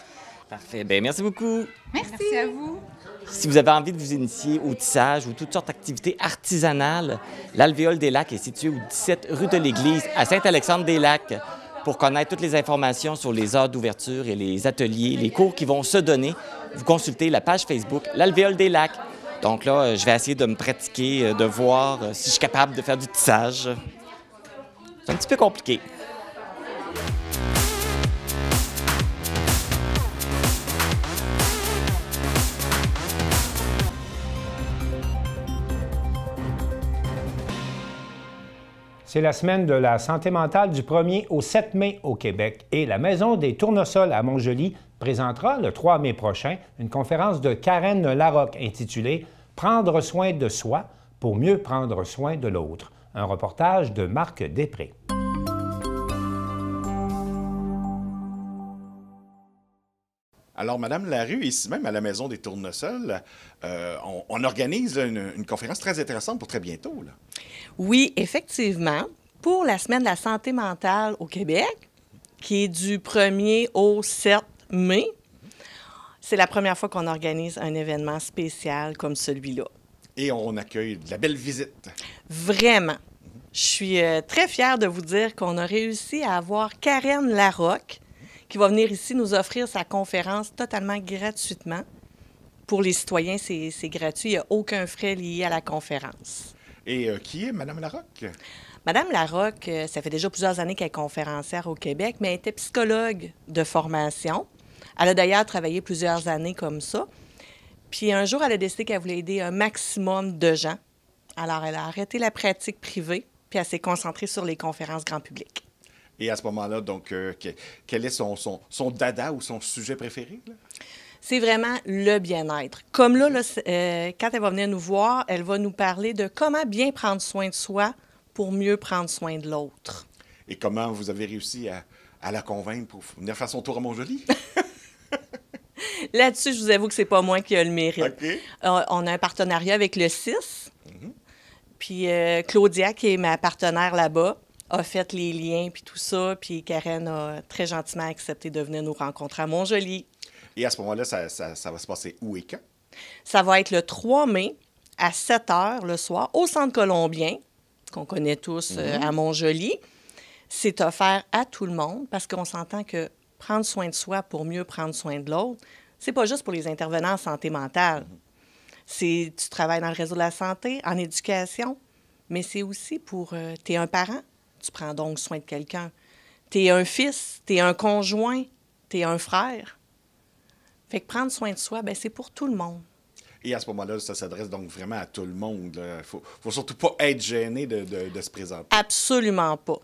Parfait. Bien, merci beaucoup. Merci à vous. Si vous avez envie de vous initier au tissage ou toutes sortes d'activités artisanales, l'Alvéole des Lacs est situé au 17 rue de l'Église, à Saint-Alexandre-des-Lacs. Pour connaître toutes les informations sur les heures d'ouverture et les ateliers, les cours qui vont se donner, vous consultez la page Facebook L'Alvéole des Lacs. Donc là, je vais essayer de me pratiquer, de voir si je suis capable de faire du tissage. C'est un petit peu compliqué. C'est la semaine de la santé mentale du 1er au 7 mai au Québec et la Maison des Tournesols à Montjoly présentera le 3 mai prochain une conférence de Karen Larocque intitulée « Prendre soin de soi pour mieux prendre soin de l'autre ». Un reportage de Marc Després. Alors, Madame Larue, ici même à la Maison des Tournesols, on organise une conférence très intéressante pour très bientôt, là. Oui, effectivement. Pour la Semaine de la santé mentale au Québec, qui est du 1er au 7 mai, c'est la première fois qu'on organise un événement spécial comme celui-là. Et on accueille de la belle visite. Vraiment. Je suis très fière de vous dire qu'on a réussi à avoir Karen Larocque, qui va venir ici nous offrir sa conférence totalement gratuitement. Pour les citoyens, c'est gratuit. Il n'y a aucun frais lié à la conférence. Et qui est Mme Larocque? Mme Larocque, ça fait déjà plusieurs années qu'elle est conférencière au Québec, mais elle était psychologue de formation. Elle a d'ailleurs travaillé plusieurs années comme ça. Puis un jour, elle a décidé qu'elle voulait aider un maximum de gens. Alors, elle a arrêté la pratique privée, puis elle s'est concentrée sur les conférences grand public. Et à ce moment-là, donc, quel est son dada ou son sujet préféré, là? C'est vraiment le bien-être. Comme là, quand elle va venir nous voir, elle va nous parler de comment bien prendre soin de soi pour mieux prendre soin de l'autre. Et comment vous avez réussi à la convaincre pour venir faire son tour à Montjoly? Là-dessus, je vous avoue que c'est pas moi qui ai le mérite. Okay. On a un partenariat avec le CIS. Puis Claudia, qui est ma partenaire là-bas, a fait les liens puis tout ça. Puis Karen a très gentiment accepté de venir nous rencontrer à Montjoly. Et à ce moment-là, ça va se passer où et quand? Ça va être le 3 mai à 7 h le soir au Centre Colombien, qu'on connaît tous à Montjoly. C'est offert à tout le monde parce qu'on s'entend que prendre soin de soi pour mieux prendre soin de l'autre, c'est pas juste pour les intervenants en santé mentale. Tu travailles dans le réseau de la santé, en éducation, mais c'est aussi pour... tu es un parent, tu prends donc soin de quelqu'un. Tu es un fils, tu es un conjoint, tu es un frère. Fait que prendre soin de soi, bien, c'est pour tout le monde. Et à ce moment-là, ça s'adresse donc vraiment à tout le monde. Il ne faut surtout pas être gêné de se présenter. Absolument pas.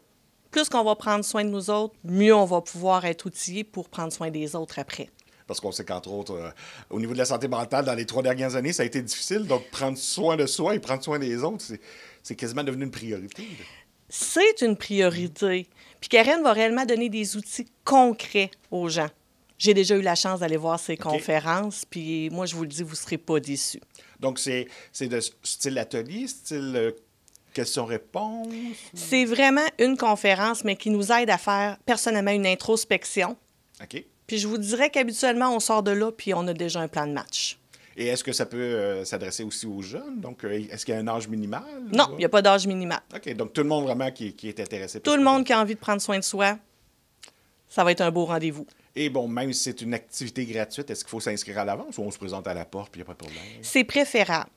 Plus qu'on va prendre soin de nous autres, mieux on va pouvoir être outillé pour prendre soin des autres après. Parce qu'on sait qu'entre autres, au niveau de la santé mentale, dans les 3 dernières années, ça a été difficile. Donc, prendre soin de soi et prendre soin des autres, c'est quasiment devenu une priorité. C'est une priorité. Puis Karen va réellement donner des outils concrets aux gens. J'ai déjà eu la chance d'aller voir ces conférences, puis moi, je vous le dis, vous ne serez pas déçus. Donc, c'est de style atelier, style questions-réponses? C'est vraiment une conférence, mais qui nous aide à faire personnellement une introspection. OK. Puis je vous dirais qu'habituellement, on sort de là, puis on a déjà un plan de match. Et est-ce que ça peut s'adresser aussi aux jeunes? Donc, est-ce qu'il y a un âge minimal? Non, il n'y a pas d'âge minimal. OK. Donc, tout le monde vraiment qui est intéressé. Tout le monde qui a envie de prendre soin de soi, ça va être un beau rendez-vous. Et bon, même si c'est une activité gratuite, est-ce qu'il faut s'inscrire à l'avance ou on se présente à la porte puis il n'y a pas de problème? C'est préférable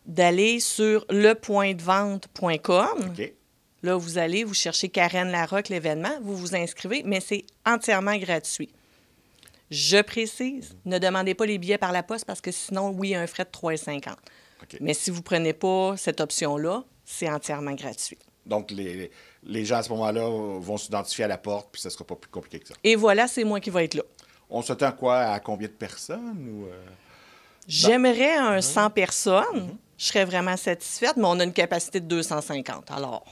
d'aller sur lepointdevente.com. OK. Là, vous allez, vous cherchez Karen Larocque, l'événement, vous vous inscrivez, mais c'est entièrement gratuit. Je précise, ne demandez pas les billets par la poste parce que sinon, oui, il y a un frais de 3,50 $. OK. Mais si vous ne prenez pas cette option-là, c'est entièrement gratuit. Donc, les gens à ce moment-là vont s'identifier à la porte, puis ça ne sera pas plus compliqué que ça. Et voilà, c'est moi qui vais être là. On s'attend quoi à combien de personnes? Ou J'aimerais un 100 personnes. Je serais vraiment satisfaite, mais on a une capacité de 250. Alors.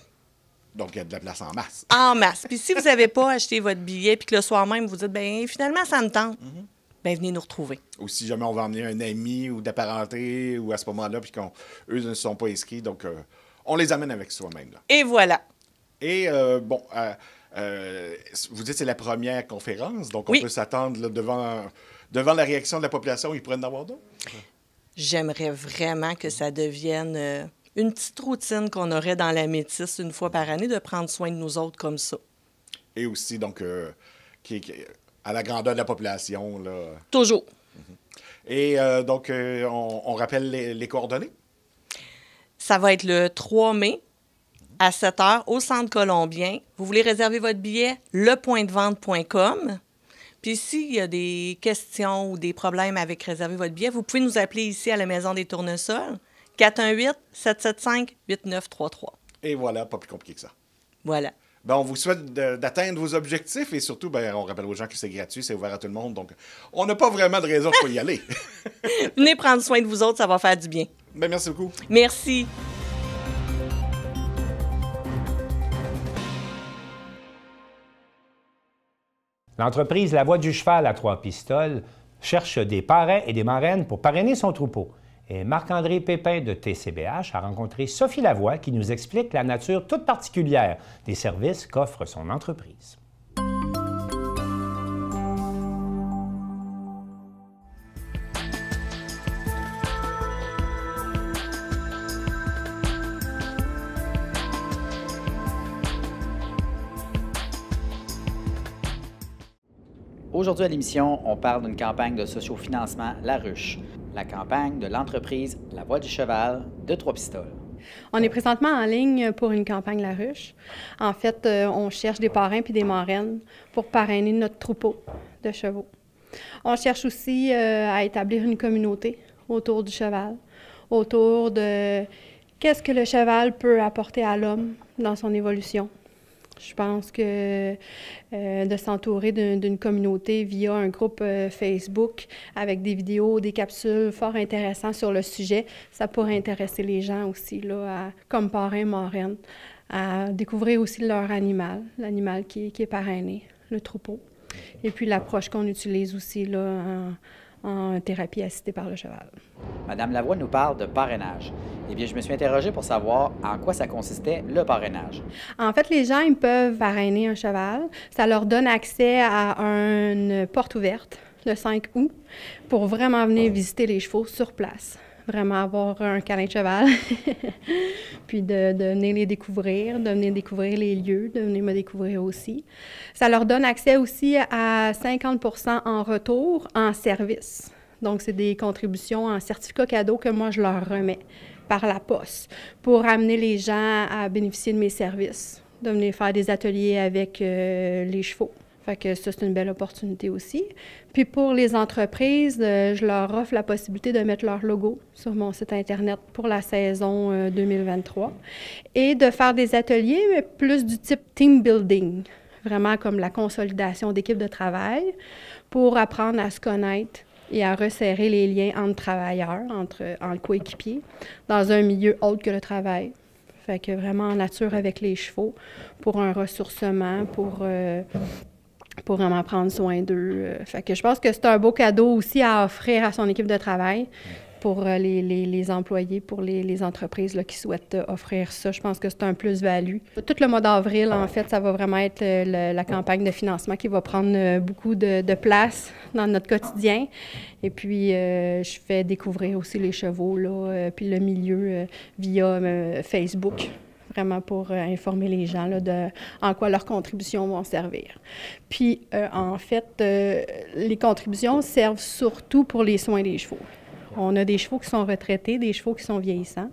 Donc, il y a de la place en masse. En masse. Puis si vous n'avez pas acheté votre billet, puis que le soir même, vous dites, bien, finalement, ça me tente, bien, venez nous retrouver. Ou si jamais on va emmener un ami ou de la parenté, ou à ce moment-là, puis qu'eux ne sont pas inscrits, donc on les amène avec soi-même. Là. Et voilà. Et bon, vous dites que c'est la première conférence, donc on peut s'attendre là, devant la réaction de la population, ils pourraient en avoir d'autres? J'aimerais vraiment que ça devienne une petite routine qu'on aurait dans la Métis une fois par année, de prendre soin de nous autres comme ça. Et aussi, donc, à la grandeur de la population. Là. Toujours. Et donc, on rappelle les coordonnées? Ça va être le 3 mai à 7 h au Centre Colombien. Vous voulez réserver votre billet? lepointdevente.com. Puis s'il y a des questions ou des problèmes avec réserver votre billet, vous pouvez nous appeler ici à la Maison des Tournesols, 418-775-8933. Et voilà, pas plus compliqué que ça. Voilà. Ben, on vous souhaite d'atteindre vos objectifs et surtout, ben, on rappelle aux gens que c'est gratuit, c'est ouvert à tout le monde. Donc, on n'a pas vraiment de raison pour y aller. Venez prendre soin de vous autres, ça va faire du bien. Ben, merci beaucoup. Merci. L'entreprise La Voix du Cheval à Trois-Pistoles cherche des parrains et des marraines pour parrainer son troupeau. Et Marc-André Pépin de TCBH a rencontré Sophie Lavoie qui nous explique la nature toute particulière des services qu'offre son entreprise. Aujourd'hui à l'émission, on parle d'une campagne de sociofinancement La Ruche, la campagne de l'entreprise La Voix du Cheval de Trois-Pistoles. On est présentement en ligne pour une campagne La Ruche. En fait, on cherche des parrains puis des marraines pour parrainer notre troupeau de chevaux. On cherche aussi à établir une communauté autour du cheval, autour de qu'est-ce que le cheval peut apporter à l'homme dans son évolution. Je pense que de s'entourer d'une communauté via un groupe Facebook avec des vidéos, des capsules fort intéressantes sur le sujet, ça pourrait intéresser les gens aussi, là, comme parrain, marraine, à découvrir aussi leur animal, l'animal qui est parrainé, le troupeau. Et puis l'approche qu'on utilise aussi là, en thérapie assistée par le cheval. Madame Lavoie nous parle de parrainage. Eh bien, je me suis interrogée pour savoir en quoi ça consistait, le parrainage. En fait, les gens, ils peuvent parrainer un cheval. Ça leur donne accès à une porte ouverte le 5 août pour vraiment venir visiter les chevaux sur place. Vraiment avoir un câlin de cheval, puis de venir les découvrir, de venir découvrir les lieux, de venir me découvrir aussi. Ça leur donne accès aussi à 50 % en retour en service. Donc, c'est des contributions en certificat cadeau que moi, je leur remets par la poste pour amener les gens à bénéficier de mes services, de venir faire des ateliers avec les chevaux. Fait que ça, c'est une belle opportunité aussi. Puis pour les entreprises, je leur offre la possibilité de mettre leur logo sur mon site Internet pour la saison 2023 et de faire des ateliers, mais plus du type team building, vraiment comme la consolidation d'équipes de travail pour apprendre à se connaître et à resserrer les liens entre travailleurs, entre coéquipiers, dans un milieu autre que le travail. Fait que vraiment en nature avec les chevaux pour un ressourcement, pour vraiment prendre soin d'eux. Fait que je pense que c'est un beau cadeau aussi à offrir à son équipe de travail pour les employés, pour les entreprises là, qui souhaitent offrir ça. Je pense que c'est un plus-value. Tout le mois d'avril, en fait, ça va vraiment être la campagne de financement qui va prendre beaucoup de place dans notre quotidien. Et puis, je fais découvrir aussi les chevaux, là, puis le milieu via Facebook, vraiment pour informer les gens là, de en quoi leurs contributions vont servir. Puis, en fait, les contributions servent surtout pour les soins des chevaux. On a des chevaux qui sont retraités, des chevaux qui sont vieillissants.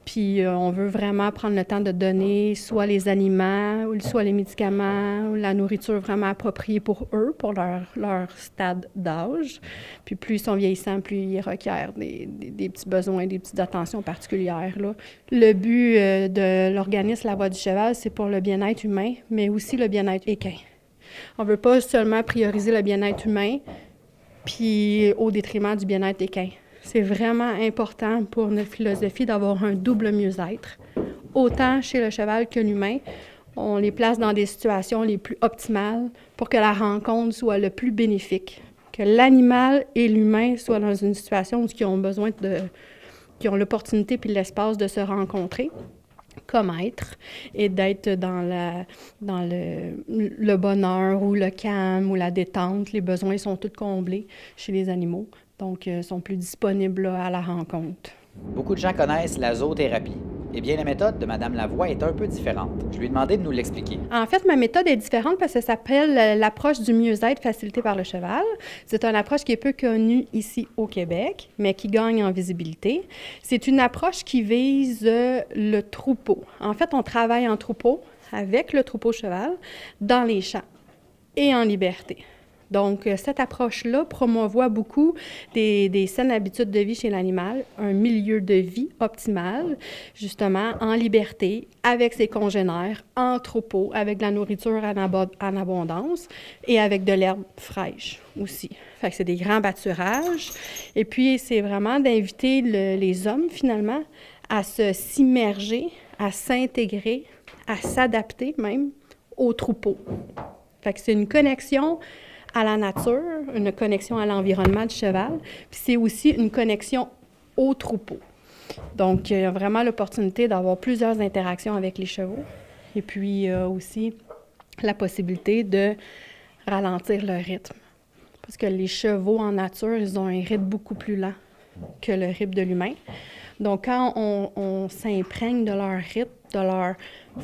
Puis, on veut vraiment prendre le temps de donner soit les aliments, soit les médicaments, ou la nourriture vraiment appropriée pour eux, pour leur stade d'âge. Puis, plus ils sont vieillissants, plus ils requièrent des petits besoins, des petites attentions particulières, là. Le but de l'organisme La Voix du Cheval, c'est pour le bien-être humain, mais aussi le bien-être équin. On ne veut pas seulement prioriser le bien-être humain, puis au détriment du bien-être équin. C'est vraiment important pour notre philosophie d'avoir un double mieux-être. Autant chez le cheval que l'humain, on les place dans des situations les plus optimales pour que la rencontre soit le plus bénéfique. Que l'animal et l'humain soient dans une situation où ils ont besoin qui ont l'opportunité puis l'espace de se rencontrer comme être et d'être dans le bonheur ou le calme ou la détente. Les besoins sont tous comblés chez les animaux, donc sont plus disponibles là, à la rencontre. Beaucoup de gens connaissent la zoothérapie. Eh bien, la méthode de Mme Lavoie est un peu différente. Je lui ai demandé de nous l'expliquer. En fait, ma méthode est différente parce que ça s'appelle l'approche du mieux-être facilitée par le cheval. C'est une approche qui est peu connue ici au Québec, mais qui gagne en visibilité. C'est une approche qui vise le troupeau. En fait, on travaille en troupeau avec le troupeau cheval dans les champs et en liberté. Donc, cette approche-là promouvoit beaucoup des saines habitudes de vie chez l'animal, un milieu de vie optimal, justement, en liberté, avec ses congénères, en troupeau, avec de la nourriture en abondance et avec de l'herbe fraîche aussi. Fait que c'est des grands pâturages. Et puis, c'est vraiment d'inviter les hommes, finalement, à s'immerger, à s'intégrer, à s'adapter même au troupeau. Fait que c'est une connexion à la nature, une connexion à l'environnement du cheval, puis c'est aussi une connexion au troupeau. Donc, il y a vraiment l'opportunité d'avoir plusieurs interactions avec les chevaux et puis aussi la possibilité de ralentir le rythme. Parce que les chevaux en nature, ils ont un rythme beaucoup plus lent que le rythme de l'humain. Donc, quand on s'imprègne de leur rythme, de leur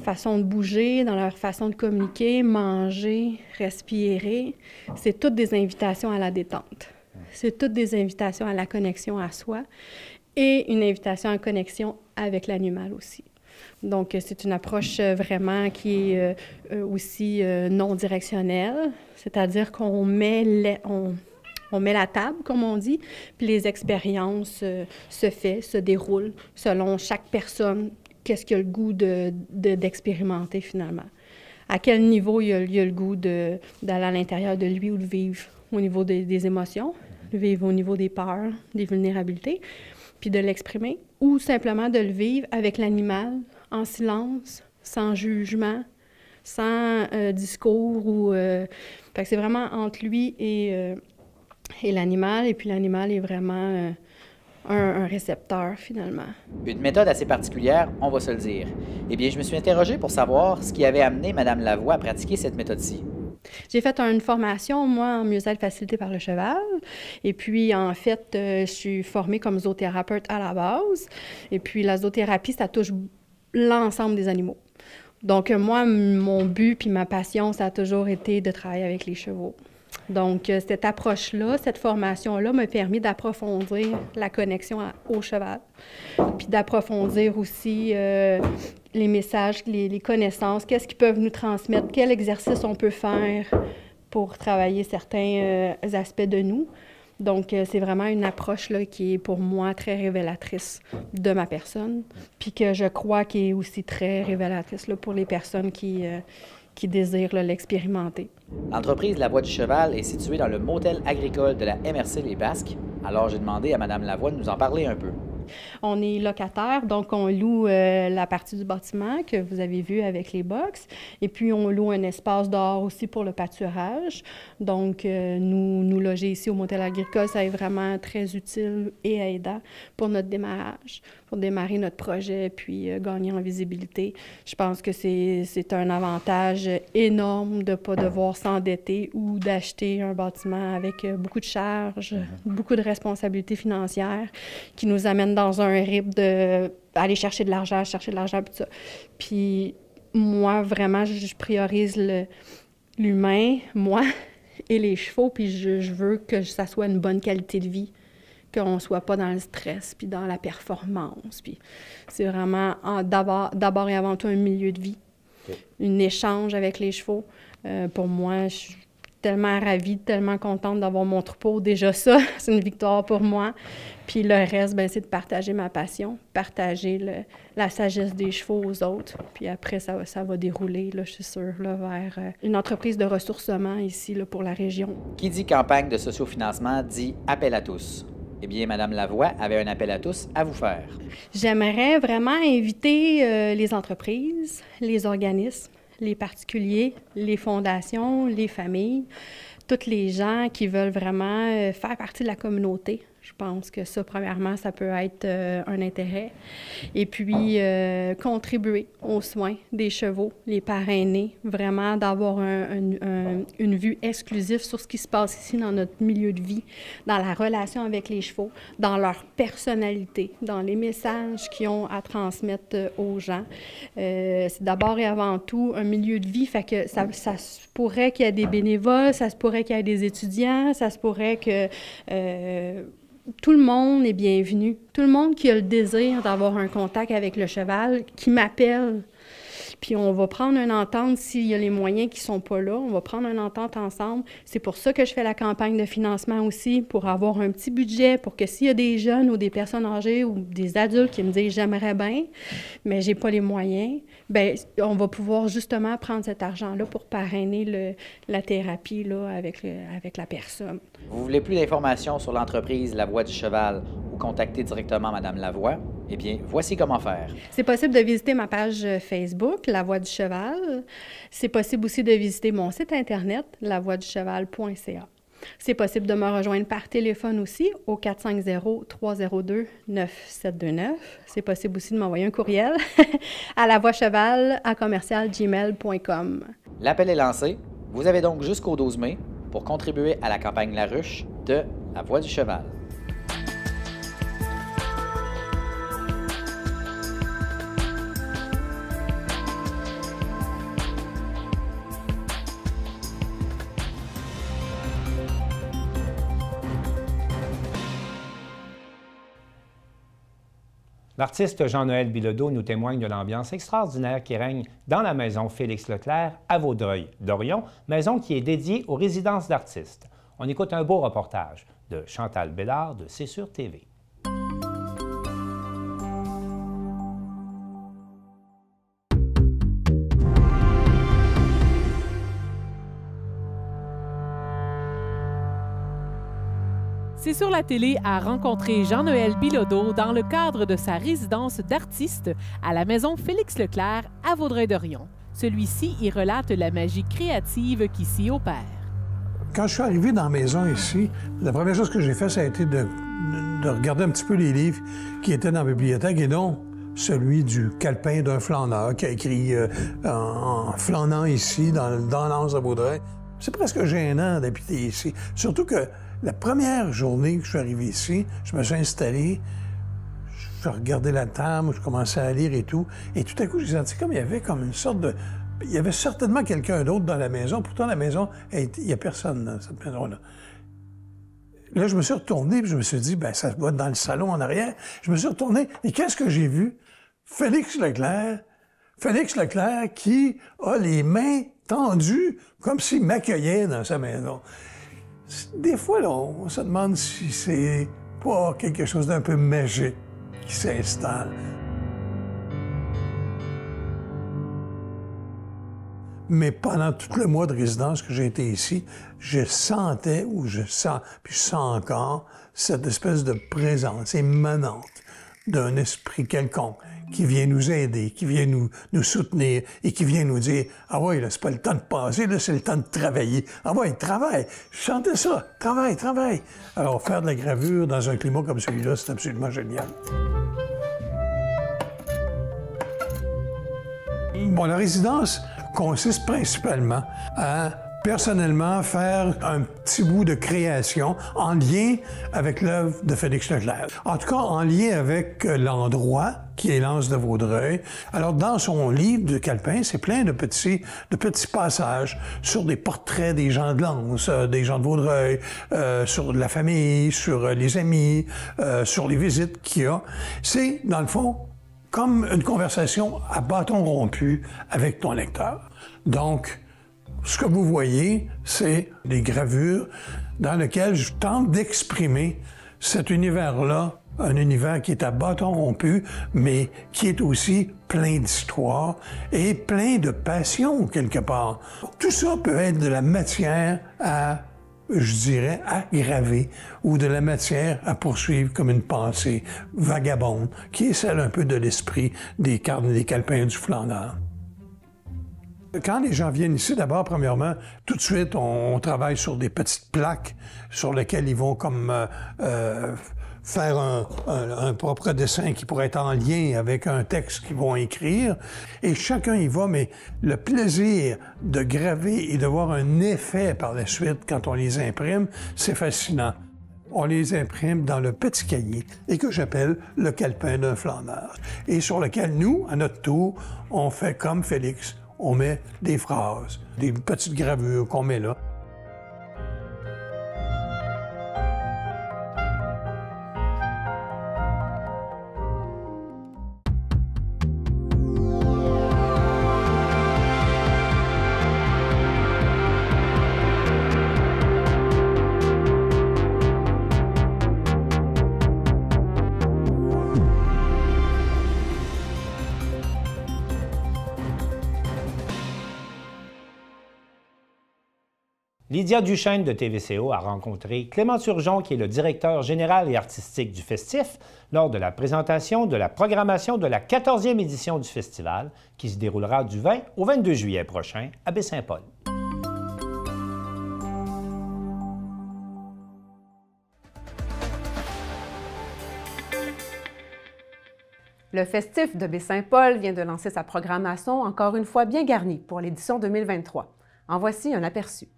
façon de bouger, dans leur façon de communiquer, manger, respirer, c'est toutes des invitations à la détente. C'est toutes des invitations à la connexion à soi et une invitation à la connexion avec l'animal aussi. Donc, c'est une approche vraiment qui est aussi non directionnelle, c'est-à-dire qu'on met on met la table, comme on dit, puis les expériences se déroulent selon chaque personne, qu'est-ce qu'il a le goût d'expérimenter finalement. À quel niveau il a le goût d'aller à l'intérieur de lui ou de vivre au niveau des émotions, de vivre au niveau des peurs, des vulnérabilités, puis de l'exprimer, ou simplement de le vivre avec l'animal, en silence, sans jugement, sans discours. Fait que c'est vraiment entre lui et l'animal, et puis l'animal est vraiment un récepteur, finalement. Une méthode assez particulière, on va se le dire. Eh bien, je me suis interrogée pour savoir ce qui avait amené Mme Lavoie à pratiquer cette méthode-ci. J'ai fait une formation, moi, en mieux-être facilité par le cheval. Et puis, en fait, je suis formée comme zoothérapeute à la base. Et puis, la zoothérapie, ça touche l'ensemble des animaux. Donc, moi, mon but puis ma passion, ça a toujours été de travailler avec les chevaux. Donc, cette approche-là, cette formation-là m'a permis d'approfondir la connexion au cheval, puis d'approfondir aussi les messages, les connaissances, qu'est-ce qu'ils peuvent nous transmettre, quel exercice on peut faire pour travailler certains aspects de nous. Donc, c'est vraiment une approche là, qui est pour moi très révélatrice de ma personne, puis que je crois qui est aussi très révélatrice là, pour les personnes qui désirent là, l'expérimenter. L'entreprise La Voie du Cheval est située dans le motel agricole de la MRC Les Basques. Alors, j'ai demandé à Mme Lavoie de nous en parler un peu. On est locataire, donc on loue la partie du bâtiment que vous avez vu avec les box. Et puis, on loue un espace dehors aussi pour le pâturage. Donc, nous loger ici au motel agricole, ça est vraiment très utile et aidant pour notre démarrage, pour démarrer notre projet puis gagner en visibilité. Je pense que c'est un avantage énorme de ne pas devoir s'endetter ou d'acheter un bâtiment avec beaucoup de charges, beaucoup de responsabilités financières qui nous amènent dans un rythme d'aller chercher de l'argent, puis ça. Puis moi, vraiment, je priorise l'humain, moi, et les chevaux, puis je veux que ça soit une bonne qualité de vie, qu'on ne soit pas dans le stress, puis dans la performance. Puis c'est vraiment d'abord et avant tout un milieu de vie, un échange avec les chevaux. Pour moi, je suis tellement ravie, tellement contente d'avoir mon troupeau. Déjà ça, c'est une victoire pour moi. Puis le reste, bien, c'est de partager ma passion, partager la sagesse des chevaux aux autres. Puis après, ça va dérouler, là, je suis sûre, là, vers une entreprise de ressourcement ici là, pour la région. Qui dit campagne de sociofinancement dit appel à tous. Eh bien, Mme Lavoie avait un appel à tous à vous faire. J'aimerais vraiment inviter les entreprises, les organismes, les particuliers, les fondations, les familles, tous les gens qui veulent vraiment faire partie de la communauté. Je pense que ça, premièrement, ça peut être un intérêt. Et puis, contribuer aux soins des chevaux, les parrainer, vraiment d'avoir une vue exclusive sur ce qui se passe ici dans notre milieu de vie, dans la relation avec les chevaux, dans leur personnalité, dans les messages qu'ils ont à transmettre aux gens. C'est d'abord et avant tout un milieu de vie, fait que ça se pourrait qu'il y ait des bénévoles, ça se pourrait qu'il y ait des étudiants, ça se pourrait que... tout le monde est bienvenu. Tout le monde qui a le désir d'avoir un contact avec le cheval, qui m'appelle. Puis on va prendre une entente s'il y a les moyens qui ne sont pas là. On va prendre une entente ensemble. C'est pour ça que je fais la campagne de financement aussi, pour avoir un petit budget, pour que s'il y a des jeunes ou des personnes âgées ou des adultes qui me disent « j'aimerais bien, mais j'ai pas les moyens », bien, on va pouvoir justement prendre cet argent-là pour parrainer la thérapie là, avec la personne. Vous voulez plus d'informations sur l'entreprise La Voie du Cheval ou contacter directement Mme Lavoie? Eh bien, voici comment faire. C'est possible de visiter ma page Facebook, La Voie du Cheval. C'est possible aussi de visiter mon site Internet, lavoieducheval.ca. C'est possible de me rejoindre par téléphone aussi au 450-302-9729. C'est possible aussi de m'envoyer un courriel à lavoiecheval@gmail.com. L'appel est lancé. Vous avez donc jusqu'au 12 mai pour contribuer à la campagne La Ruche de La Voie du Cheval. L'artiste Jean-Noël Bilodeau nous témoigne de l'ambiance extraordinaire qui règne dans la maison Félix Leclerc à Vaudreuil-Dorion, maison qui est dédiée aux résidences d'artistes. On écoute un beau reportage de Chantal Bédard de C'est Sûr TV. C'est sur la télé a rencontré Jean-Noël Bilodeau dans le cadre de sa résidence d'artiste à la maison Félix Leclerc à Vaudreuil-Dorion. Celui-ci y relate la magie créative qui s'y opère. Quand je suis arrivé dans la maison ici, la première chose que j'ai fait, ça a été de regarder un petit peu les livres qui étaient dans la bibliothèque et non celui du calepin d'un flâneur qui a écrit en flânant ici, dans l'anse de Vaudreuil. C'est presque gênant d'habiter ici. Surtout que la première journée que je suis arrivé ici, je me suis installé, je regardais la table, je commençais à lire et tout. Et tout à coup, j'ai senti comme il y avait comme une sorte de... Il y avait certainement quelqu'un d'autre dans la maison. Pourtant, la maison, il n'y a personne dans cette maison-là. Là, je me suis retourné, puis je me suis dit, bien, ça doit être dans le salon en arrière. Je me suis retourné, et qu'est-ce que j'ai vu? Félix Leclerc qui a les mains tendu, comme s'il m'accueillait dans sa maison. Des fois, là, on se demande si c'est pas quelque chose d'un peu magique qui s'installe. Mais pendant tout le mois de résidence que j'ai été ici, je sentais, ou je sens, puis je sens encore, cette espèce de présence émanante d'un esprit quelconque qui vient nous aider, qui vient nous soutenir et qui vient nous dire « Ah ouais, là, c'est pas le temps de passer, là, c'est le temps de travailler. Ah ouais, travaille! Je sentais ça! Travaille, travaille! » Alors, faire de la gravure dans un climat comme celui-là, c'est absolument génial. Bon, la résidence consiste principalement à, personnellement, faire un petit bout de création en lien avec l'œuvre de Félix Leclerc. En tout cas, en lien avec l'endroit qui est l'Anse de Vaudreuil. Alors, dans son livre de Calepin, c'est plein de petits passages sur des portraits des gens de l'Anse, des gens de Vaudreuil, sur la famille, sur les amis, sur les visites qu'il y a. C'est, dans le fond, comme une conversation à bâton rompu avec ton lecteur. Donc, ce que vous voyez, c'est des gravures dans lesquelles je tente d'exprimer cet univers-là, un univers qui est à bâton rompu, mais qui est aussi plein d'histoire et plein de passion, quelque part. Tout ça peut être de la matière à, je dirais, à graver, ou de la matière à poursuivre comme une pensée vagabonde, qui est celle un peu de l'esprit des calepins du Flandre. Quand les gens viennent ici, d'abord, premièrement, tout de suite, on travaille sur des petites plaques sur lesquelles ils vont comme faire un propre dessin qui pourrait être en lien avec un texte qu'ils vont écrire. Et chacun y va, mais le plaisir de graver et de voir un effet par la suite quand on les imprime, c'est fascinant. On les imprime dans le petit cahier et que j'appelle le calepin d'un flâneur. Et sur lequel nous, à notre tour, on fait comme Félix. On met des phrases, des petites gravures qu'on met là. Lydia Duchesne de TVCO a rencontré Clément Turgeon, qui est le directeur général et artistique du Festif, lors de la présentation de la programmation de la 14e édition du festival, qui se déroulera du 20 au 22 juillet prochain à Baie-Saint-Paul. Le Festif de Baie-Saint-Paul vient de lancer sa programmation encore une fois bien garnie pour l'édition 2023. En voici un aperçu.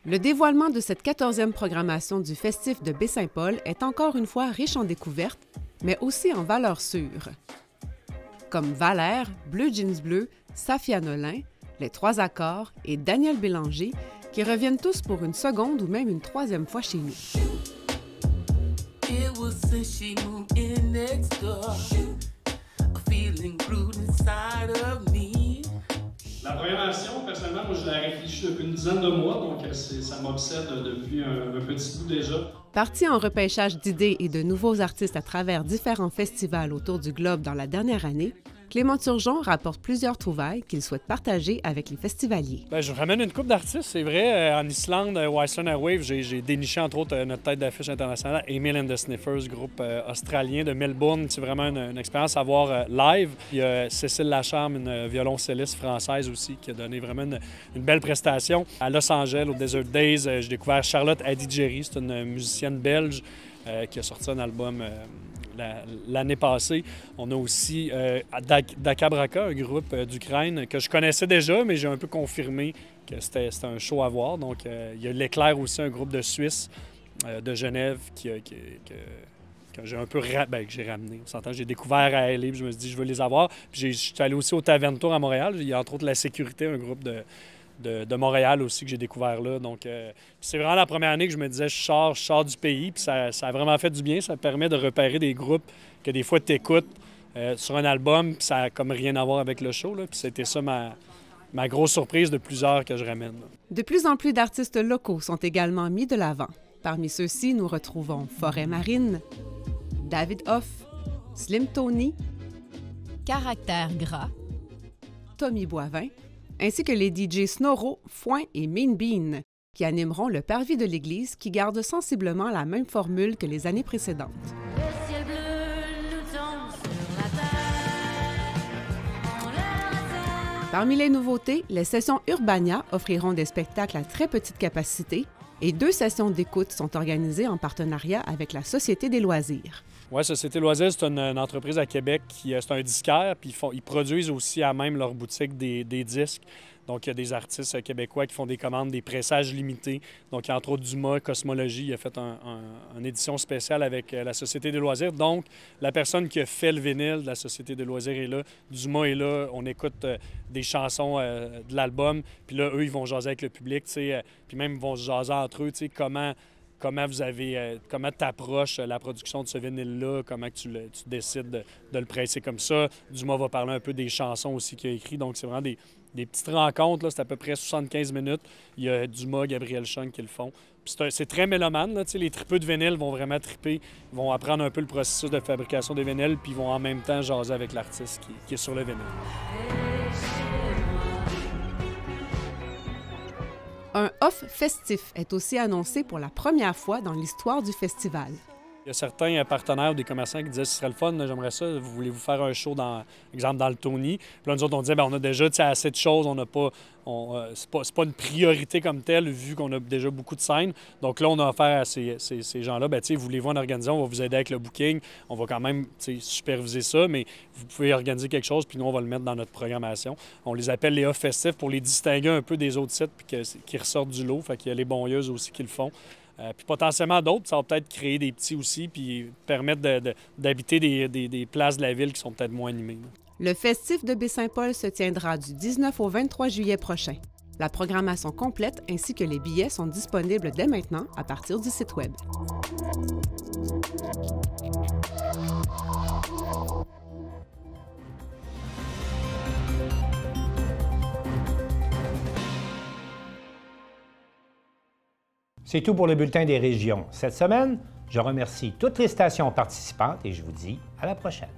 Le dévoilement de cette 14e programmation du Festif de Baie-Saint-Paul est encore une fois riche en découvertes, mais aussi en valeurs sûres. Comme Valère, Bleu Jeans Bleu, Safia Nolin, Les Trois Accords et Daniel Bélanger, qui reviennent tous pour une seconde ou même une troisième fois chez nous. La programmation, personnellement, moi, je l'ai réfléchi depuis une dizaine de mois, donc ça m'obsède depuis un petit bout déjà. Parti en repêchage d'idées et de nouveaux artistes à travers différents festivals autour du globe dans la dernière année, Clément Turgeon rapporte plusieurs trouvailles qu'il souhaite partager avec les festivaliers. Bien, je ramène une couple d'artistes, c'est vrai. En Islande, Western Airwaves, j'ai déniché entre autres notre tête d'affiche internationale, Emil and the Sniffers, groupe australien de Melbourne. C'est vraiment une expérience à voir live. Il y a Cécile Lacharme, une violoncelliste française aussi, qui a donné vraiment une belle prestation. À Los Angeles, au Desert Days, j'ai découvert Charlotte Adigéry, c'est une musicienne belge qui a sorti un album l'année passée. On a aussi Dakabraka, un groupe d'Ukraine que je connaissais déjà, mais j'ai un peu confirmé que c'était un show à voir. Donc, il y a L'Éclair aussi, un groupe de Suisse, de Genève, que j'ai un peu que j'ai ramené. On s'entend, j'ai découvert à LA, puis je me suis dit, je veux les avoir. Puis je suis allé aussi au Tavern Tour à Montréal. Il y a entre autres La Sécurité, un groupe de Montréal aussi que j'ai découvert là. Donc, c'est vraiment la première année que je me disais, je sors du pays, puis ça a vraiment fait du bien. Ça permet de repérer des groupes que des fois tu écoutes sur un album, puis ça n'a comme rien à voir avec le show. Là. Puis c'était ça ma grosse surprise de plusieurs que je ramène. De plus en plus d'artistes locaux sont également mis de l'avant. Parmi ceux-ci, nous retrouvons Forêt Marine, David Hoff, Slim Tony, Caractère Gras, Tommy Boivin, ainsi que les DJ Snorro, Foin et Mean Bean, qui animeront le parvis de l'église qui garde sensiblement la même formule que les années précédentes. Parmi les nouveautés, les sessions Urbania offriront des spectacles à très petite capacité et 2 sessions d'écoute sont organisées en partenariat avec la Société des loisirs. Oui, Société Loisirs, c'est une entreprise à Québec qui c'est un disquaire, puis ils produisent aussi à même leur boutique des disques. Donc, il y a des artistes québécois qui font des commandes, des pressages limités. Donc, entre autres, Dumas, Cosmologie, il a fait une édition spéciale avec la Société des loisirs. Donc, la personne qui a fait le vinyle de la Société des loisirs est là. Dumas est là. On écoute des chansons de l'album. Puis là, eux, ils vont jaser avec le public, tu sais. Puis même, ils vont se jaser entre eux, tu sais, comment tu approches la production de ce vinyle-là, comment tu décides de le presser comme ça. Dumas va parler un peu des chansons aussi qu'il a écrites. Donc, c'est vraiment des petites rencontres, là, c'est à peu près 75 minutes. Il y a Dumas, Gabriel Chung qui le font. C'est très mélomane, là, les tripeux de vinyle vont vraiment triper, ils vont apprendre un peu le processus de fabrication des vinyles, puis ils vont en même temps jaser avec l'artiste qui est sur le vinyle. Un off festif est aussi annoncé pour la première fois dans l'histoire du festival. Il y a certains partenaires ou des commerçants qui disaient « ce serait le fun, j'aimerais ça, voulez-vous faire un show, exemple, dans le Tony? » Puis là, nous autres, on disait « on a déjà assez de choses, on n'a pas... c'est pas une priorité comme telle, vu qu'on a déjà beaucoup de scènes. Donc là, on a affaire à ces gens-là. Voulez-vous en organiser? On va vous aider avec le booking. On va quand même superviser ça, mais vous pouvez organiser quelque chose, puis nous, on va le mettre dans notre programmation. On les appelle les off festifs pour les distinguer un peu des autres sites, puis qu'ils ressortent du lot. Fait qu'il y a les Bonlieuses aussi qui le font. Puis potentiellement d'autres, ça va peut-être créer des petits aussi, puis permettre d'habiter des places de la ville qui sont peut-être moins animées. Le festif de Baie-Saint-Paul se tiendra du 19 au 23 juillet prochain. La programmation complète ainsi que les billets sont disponibles dès maintenant à partir du site Web. C'est tout pour le bulletin des régions. Cette semaine, je remercie toutes les stations participantes et je vous dis à la prochaine.